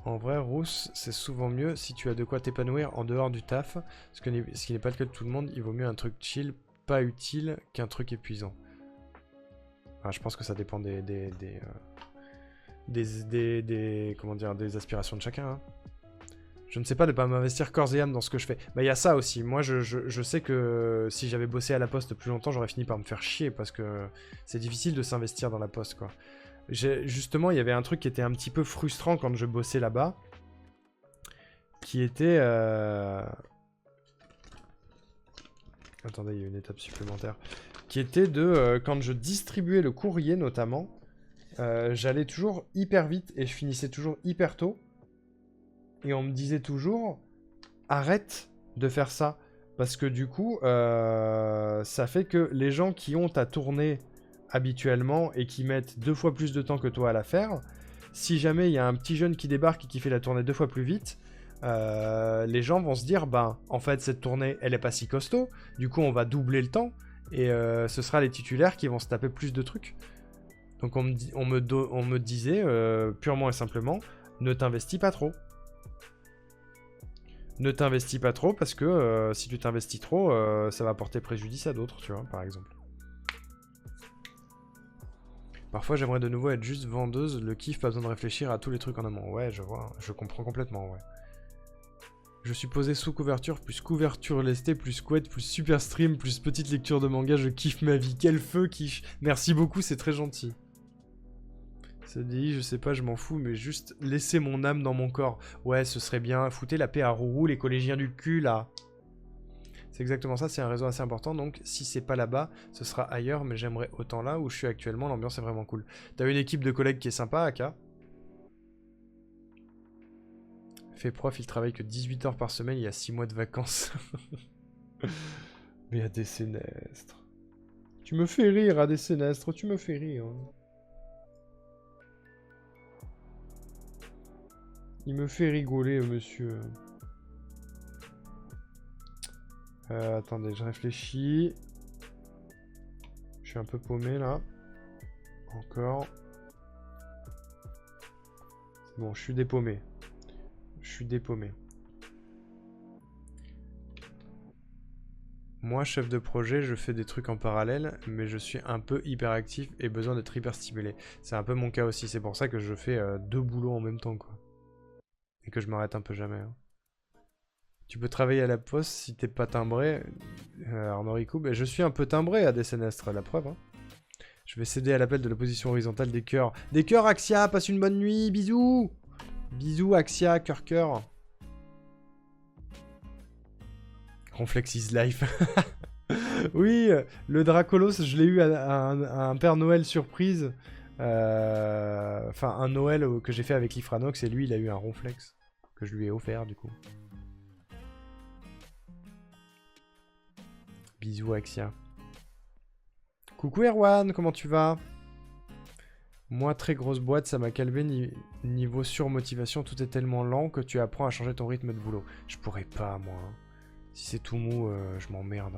En vrai, Rousse, c'est souvent mieux si tu as de quoi t'épanouir en dehors du taf, ce qui n'est pas le cas de tout le monde. Il vaut mieux un truc chill, pas utile, qu'un truc épuisant. Enfin, je pense que ça dépend des aspirations de chacun. Hein. Je ne sais pas de pas m'investir corps et âme dans ce que je fais. Bah, il y a ça aussi. Moi, je sais que si j'avais bossé à la poste plus longtemps, j'aurais fini par me faire chier parce que c'est difficile de s'investir dans la poste, quoi. Justement, il y avait un truc qui était un petit peu frustrant quand je bossais là-bas, qui était... Attendez, il y a une étape supplémentaire. Qui était de... quand je distribuais le courrier, notamment, j'allais toujours hyper vite et je finissais toujours hyper tôt. Et on me disait toujours, arrête de faire ça. Parce que du coup, ça fait que les gens qui ont à tourner habituellement et qui mettent 2 fois plus de temps que toi à la faire, si jamais il y a un petit jeune qui débarque et qui fait la tournée 2 fois plus vite, les gens vont se dire, ben, en fait, cette tournée, elle est pas si costaud, du coup, on va doubler le temps, et ce sera les titulaires qui vont se taper plus de trucs. Donc on me disait, purement et simplement, ne t'investis pas trop. Ne t'investis pas trop parce que si tu t'investis trop, ça va porter préjudice à d'autres, tu vois, par exemple. Parfois, j'aimerais de nouveau être juste vendeuse, le kiff, pas besoin de réfléchir à tous les trucs en amont. Ouais, je vois, je comprends complètement, ouais. Je suis posé sous couverture, plus couverture lestée, plus couette, plus super stream, plus petite lecture de manga, je kiffe ma vie. Quel feu, quiche. Merci beaucoup, c'est très gentil. CDI, je sais pas, je m'en fous, mais juste laisser mon âme dans mon corps. Ouais, ce serait bien. Foutez la paix à Rourou, les collégiens du cul, là. C'est exactement ça, c'est un réseau assez important, donc si c'est pas là-bas, ce sera ailleurs, mais j'aimerais autant là où je suis actuellement, l'ambiance est vraiment cool. T'as une équipe de collègues qui est sympa, Aka. Fait prof, il travaille que 18 heures par semaine, il y a 6 mois de vacances. Mais à des sénestres. Tu me fais rire, à des sénestres, tu me fais rire. Il me fait rigoler, monsieur. Attendez, je réfléchis. Je suis un peu paumé, là. Encore. Bon, je suis dépaumé. Moi, chef de projet, je fais des trucs en parallèle, mais je suis un peu hyperactif et besoin d'être hyper stimulé. C'est un peu mon cas aussi, c'est pour ça que je fais 2 boulots en même temps, quoi. Et que je m'arrête un peu jamais. Hein. Tu peux travailler à la poste si t'es pas timbré. Arnaud Ricou, ben, je suis un peu timbré à des Sénestres, la preuve. Hein. Je vais céder à l'appel de l'opposition horizontale des cœurs. Des cœurs, Axia, passe une bonne nuit, bisous. Bisous, Axia, cœur. Ronflex is life. Oui, le Dracolos, je l'ai eu à un Père Noël surprise. Enfin, un Noël que j'ai fait avec Lifranox, et lui, il a eu un Ronflex. Que je lui ai offert, du coup. Bisous, Axia. Coucou Erwan, comment tu vas? Moi, très grosse boîte, ça m'a calmé niveau surmotivation. Tout est tellement lent que tu apprends à changer ton rythme de boulot. Je pourrais pas, moi. Si c'est tout mou, je m'emmerde.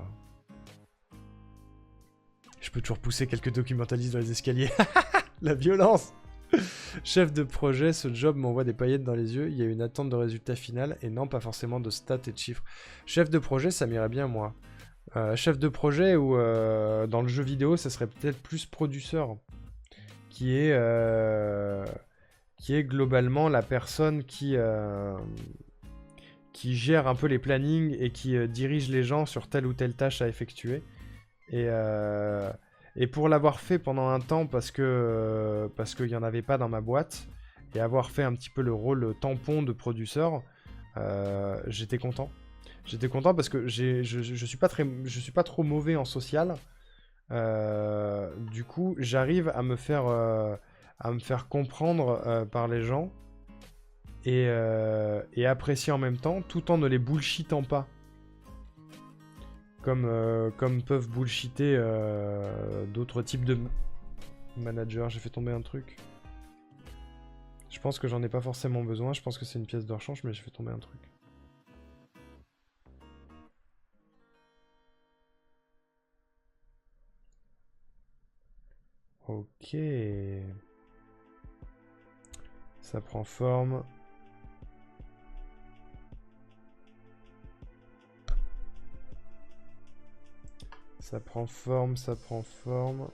Je peux toujours pousser quelques documentalistes dans les escaliers. La violence. Chef de projet, ce job m'envoie des paillettes dans les yeux. Il y a une attente de résultat final et non pas forcément de stats et de chiffres. Chef de projet, ça m'irait bien, moi. Chef de projet ou dans le jeu vidéo, ça serait peut-être plus produceur. Qui est globalement la personne qui gère un peu les plannings et qui dirige les gens sur telle ou telle tâche à effectuer. Et pour l'avoir fait pendant un temps parce qu'il n'y en avait pas dans ma boîte, et avoir fait un petit peu le rôle tampon de producteur, j'étais content. J'étais content parce que je suis pas trop mauvais en social. Du coup, j'arrive à me faire comprendre par les gens et apprécier en même temps, tout en ne les bullshitant pas. Comme peuvent bullshiter d'autres types de managers. J'ai fait tomber un truc. Je pense que j'en ai pas forcément besoin. Je pense que c'est une pièce de rechange, mais j'ai fait tomber un truc. Ok. Ça prend forme. Ça prend forme, ça prend forme.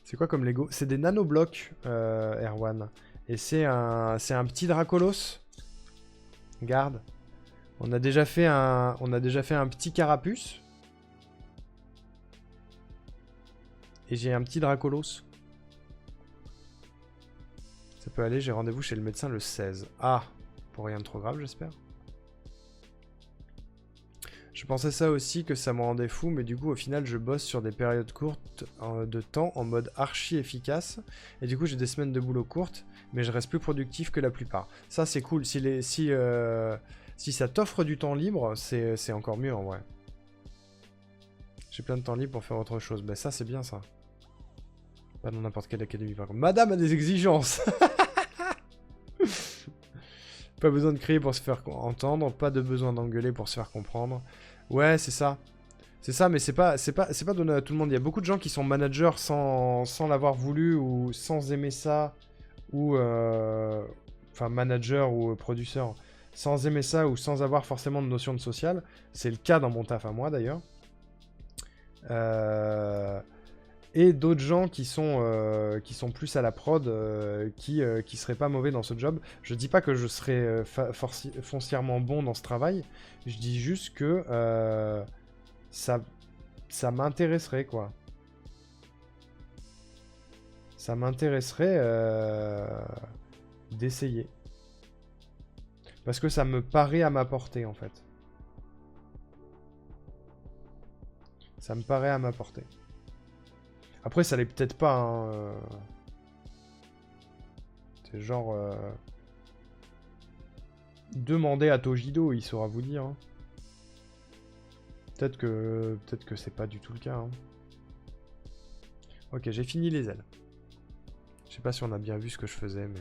C'est quoi comme Lego? C'est des nanoblocs, Erwan. Et c'est un petit Dracolos. Regarde. On a déjà fait un petit Carapuce. Et j'ai un petit Dracolos. Ça peut aller, j'ai rendez-vous chez le médecin le 16. Ah, pour rien de trop grave, j'espère. Je pensais ça aussi, que ça me rendait fou, mais du coup, au final, je bosse sur des périodes courtes de temps en mode archi efficace. Et du coup, j'ai des semaines de boulot courtes, mais je reste plus productif que la plupart. Ça, c'est cool. Si ça t'offre du temps libre, c'est encore mieux en vrai. J'ai plein de temps libre pour faire autre chose. Ben ça, c'est bien ça. Pas dans n'importe quelle académie par contre. Madame a des exigences. Pas besoin de crier pour se faire entendre, pas de besoin d'engueuler pour se faire comprendre. Ouais, c'est ça. C'est ça, mais c'est pas donné à tout le monde. Il y a beaucoup de gens qui sont managers sans l'avoir voulu ou sans aimer ça, ou enfin manager ou producteur, sans aimer ça ou sans avoir forcément de notion de social. C'est le cas dans mon taf à moi d'ailleurs. Et d'autres gens qui sont plus à la prod, qui seraient pas mauvais dans ce job. Je dis pas que je serais foncièrement bon dans ce travail, je dis juste que ça m'intéresserait, quoi. Ça m'intéresserait d'essayer. Parce que ça me paraît à ma portée, en fait. Ça me paraît à ma portée. Après, ça l'est peut-être pas, hein. C'est genre... demandez à Tojido, il saura vous dire. Hein. Peut-être que c'est pas du tout le cas. Hein. Ok, j'ai fini les ailes. Je sais pas si on a bien vu ce que je faisais, mais...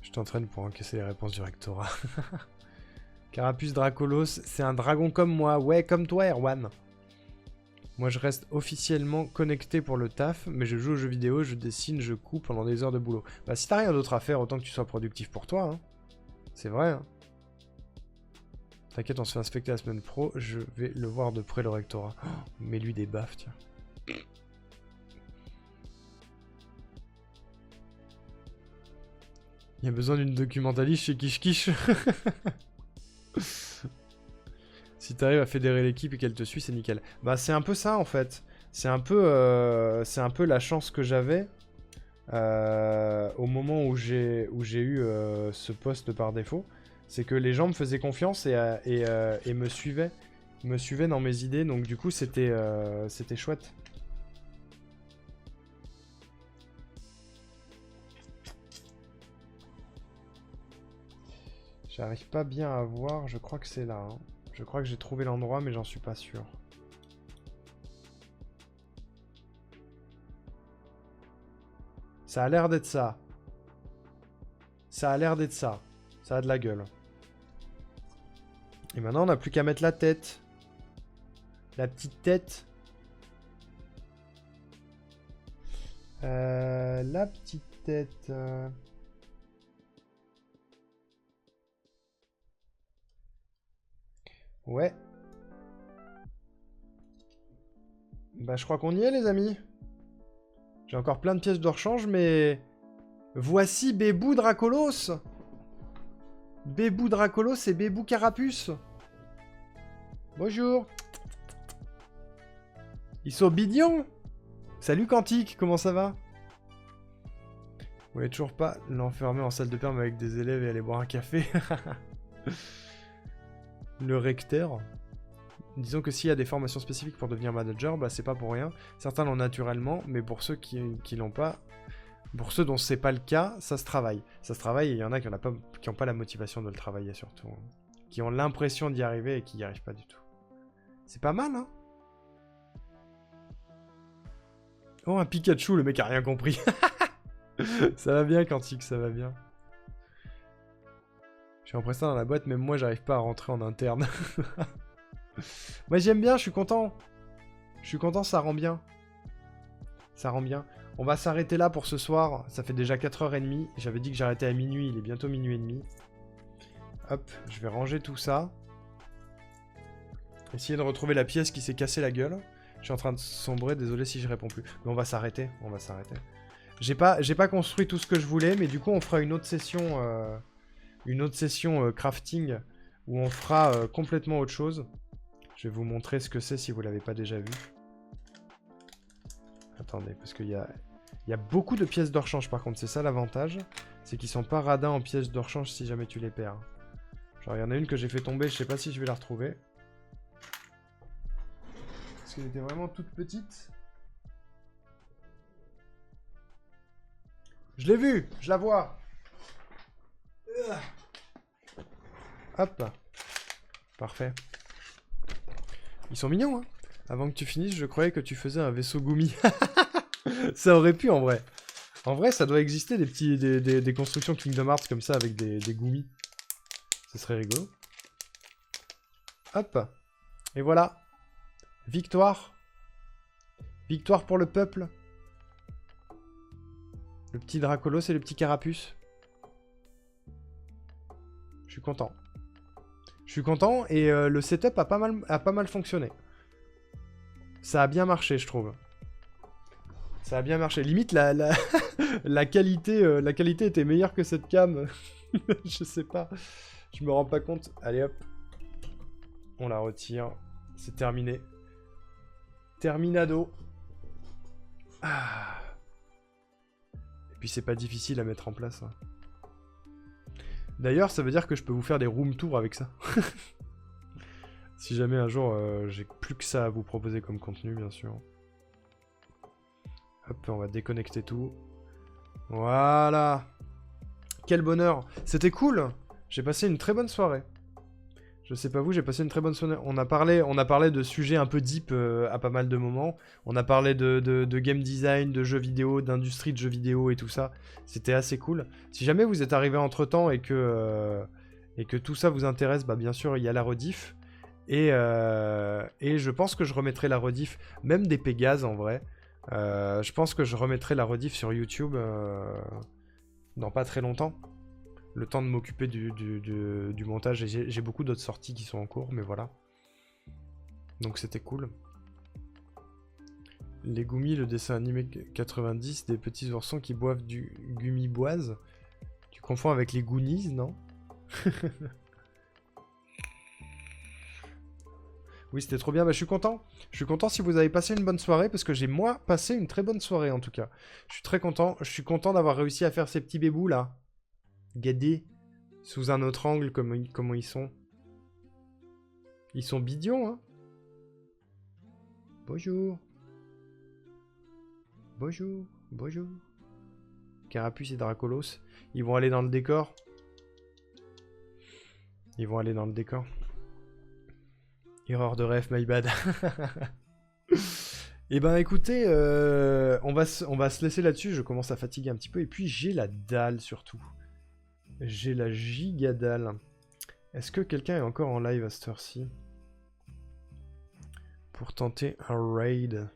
Je t'entraîne pour encaisser les réponses du rectorat. Carapuce Dracolos, c'est un dragon comme moi. Ouais, comme toi, Erwan. Moi, je reste officiellement connecté pour le taf, mais je joue aux jeux vidéo, je dessine, je couds pendant des heures de boulot. Bah, si t'as rien d'autre à faire, autant que tu sois productif pour toi, hein. C'est vrai, hein. T'inquiète, on se fait inspecter la semaine pro, je vais le voir de près le rectorat. Oh, mets-lui des baffes, tiens. Il y a besoin d'une documentaliste chez Kish Kish. Si t'arrives à fédérer l'équipe et qu'elle te suit, c'est nickel. Bah c'est un peu ça en fait. C'est un peu la chance que j'avais au moment où j'ai eu ce poste par défaut. C'est que les gens me faisaient confiance et me suivaient. Me suivaient dans mes idées, donc du coup c'était chouette. J'arrive pas bien à voir, je crois que c'est là. Hein. Je crois que j'ai trouvé l'endroit, mais j'en suis pas sûr. Ça a l'air d'être ça. Ça a l'air d'être ça. Ça a de la gueule. Et maintenant, on n'a plus qu'à mettre la tête. La petite tête. La petite tête... Ouais. Bah je crois qu'on y est les amis. J'ai encore plein de pièces de rechange mais... Voici Bébou Dracolos. Bébou Dracolos et Bébou Carapuce. Bonjour. Ils sont mignons. Salut Quantique, comment ça va? Vous voulez toujours pas l'enfermer en salle de perme avec des élèves et aller boire un café? Le recteur. Disons que s'il y a des formations spécifiques pour devenir manager, bah c'est pas pour rien. Certains l'ont naturellement, mais pour ceux qui l'ont pas, pour ceux dont c'est pas le cas, ça se travaille. Ça se travaille et il y en a qui n'ont pas la motivation de le travailler surtout. Hein. Qui ont l'impression d'y arriver et qui n'y arrivent pas du tout. C'est pas mal, hein? Oh, un Pikachu, le mec a rien compris. Ça va bien, Quantique, ça va bien. Je suis impressionnant dans la boîte, même moi j'arrive pas à rentrer en interne. Moi j'aime bien, je suis content. Je suis content, ça rend bien. Ça rend bien. On va s'arrêter là pour ce soir. Ça fait déjà 4h30. J'avais dit que j'arrêtais à minuit, il est bientôt minuit et demi. Hop, je vais ranger tout ça. Essayer de retrouver la pièce qui s'est cassée la gueule. Je suis en train de sombrer, désolé si je réponds plus. Mais on va s'arrêter, on va s'arrêter. J'ai pas construit tout ce que je voulais, mais du coup on fera une autre session crafting où on fera complètement autre chose. Je vais vous montrer ce que c'est si vous l'avez pas déjà vu. Attendez, parce qu'il y a beaucoup de pièces de rechange par contre, c'est ça l'avantage. C'est qu'ils sont pas radins en pièces de rechange si jamais tu les perds. Genre il y en a une que j'ai fait tomber, je sais pas si je vais la retrouver. Parce qu'elle était vraiment toute petite. Je l'ai vue, je la vois. Hop. Parfait. Ils sont mignons, hein. Avant que tu finisses, je croyais que tu faisais un vaisseau Gumi. Ça aurait pu, en vrai. En vrai, ça doit exister des constructions Kingdom Hearts comme ça, avec des Gumi. Ce serait rigolo. Hop. Et voilà. Victoire. Victoire pour le peuple. Le petit Dracolos et le petit Carapuce. Je suis content. Je suis content et le setup a pas mal fonctionné. Ça a bien marché, je trouve. Ça a bien marché. Limite, la qualité était meilleure que cette cam. Je sais pas. Je me rends pas compte. Allez hop. On la retire. C'est terminé. Terminado. Ah. Et puis c'est pas difficile à mettre en place. Hein. D'ailleurs, ça veut dire que je peux vous faire des room tours avec ça. Si jamais un jour j'ai plus que ça à vous proposer comme contenu, bien sûr. Hop, on va déconnecter tout. Voilà. Quel bonheur. C'était cool. J'ai passé une très bonne soirée. Je sais pas vous, j'ai passé une très bonne soirée. On a parlé de sujets un peu deep à pas mal de moments. On a parlé de game design, de jeux vidéo, d'industrie de jeux vidéo et tout ça. C'était assez cool. Si jamais vous êtes arrivé entre temps et que tout ça vous intéresse, bah bien sûr il y a la rediff. Et je pense que je remettrai la rediff, même des Pégases en vrai. Je pense que je remettrai la rediff sur YouTube dans pas très longtemps. Le temps de m'occuper du montage. Et j'ai beaucoup d'autres sorties qui sont en cours, mais voilà. Donc c'était cool. Les Gummis, le dessin animé 90, des petits oursons qui boivent du gummiboise. Tu confonds avec les Goonies, non? Oui, c'était trop bien. Bah, je suis content. Je suis content si vous avez passé une bonne soirée, parce que j'ai, moi, passé une très bonne soirée, en tout cas. Je suis très content. Je suis content d'avoir réussi à faire ces petits bébous, là. Gadés. Sous un autre angle, comment ils sont. Ils sont bidions, hein. Bonjour. Bonjour. Bonjour. Carapuce et Dracolos. Ils vont aller dans le décor. Ils vont aller dans le décor. Erreur de ref, my bad. Eh ben écoutez, on va se laisser là-dessus, je commence à fatiguer un petit peu, et puis j'ai la dalle surtout. J'ai la giga dalle. Est-ce que quelqu'un est encore en live à cette heure-ci pour tenter un raid?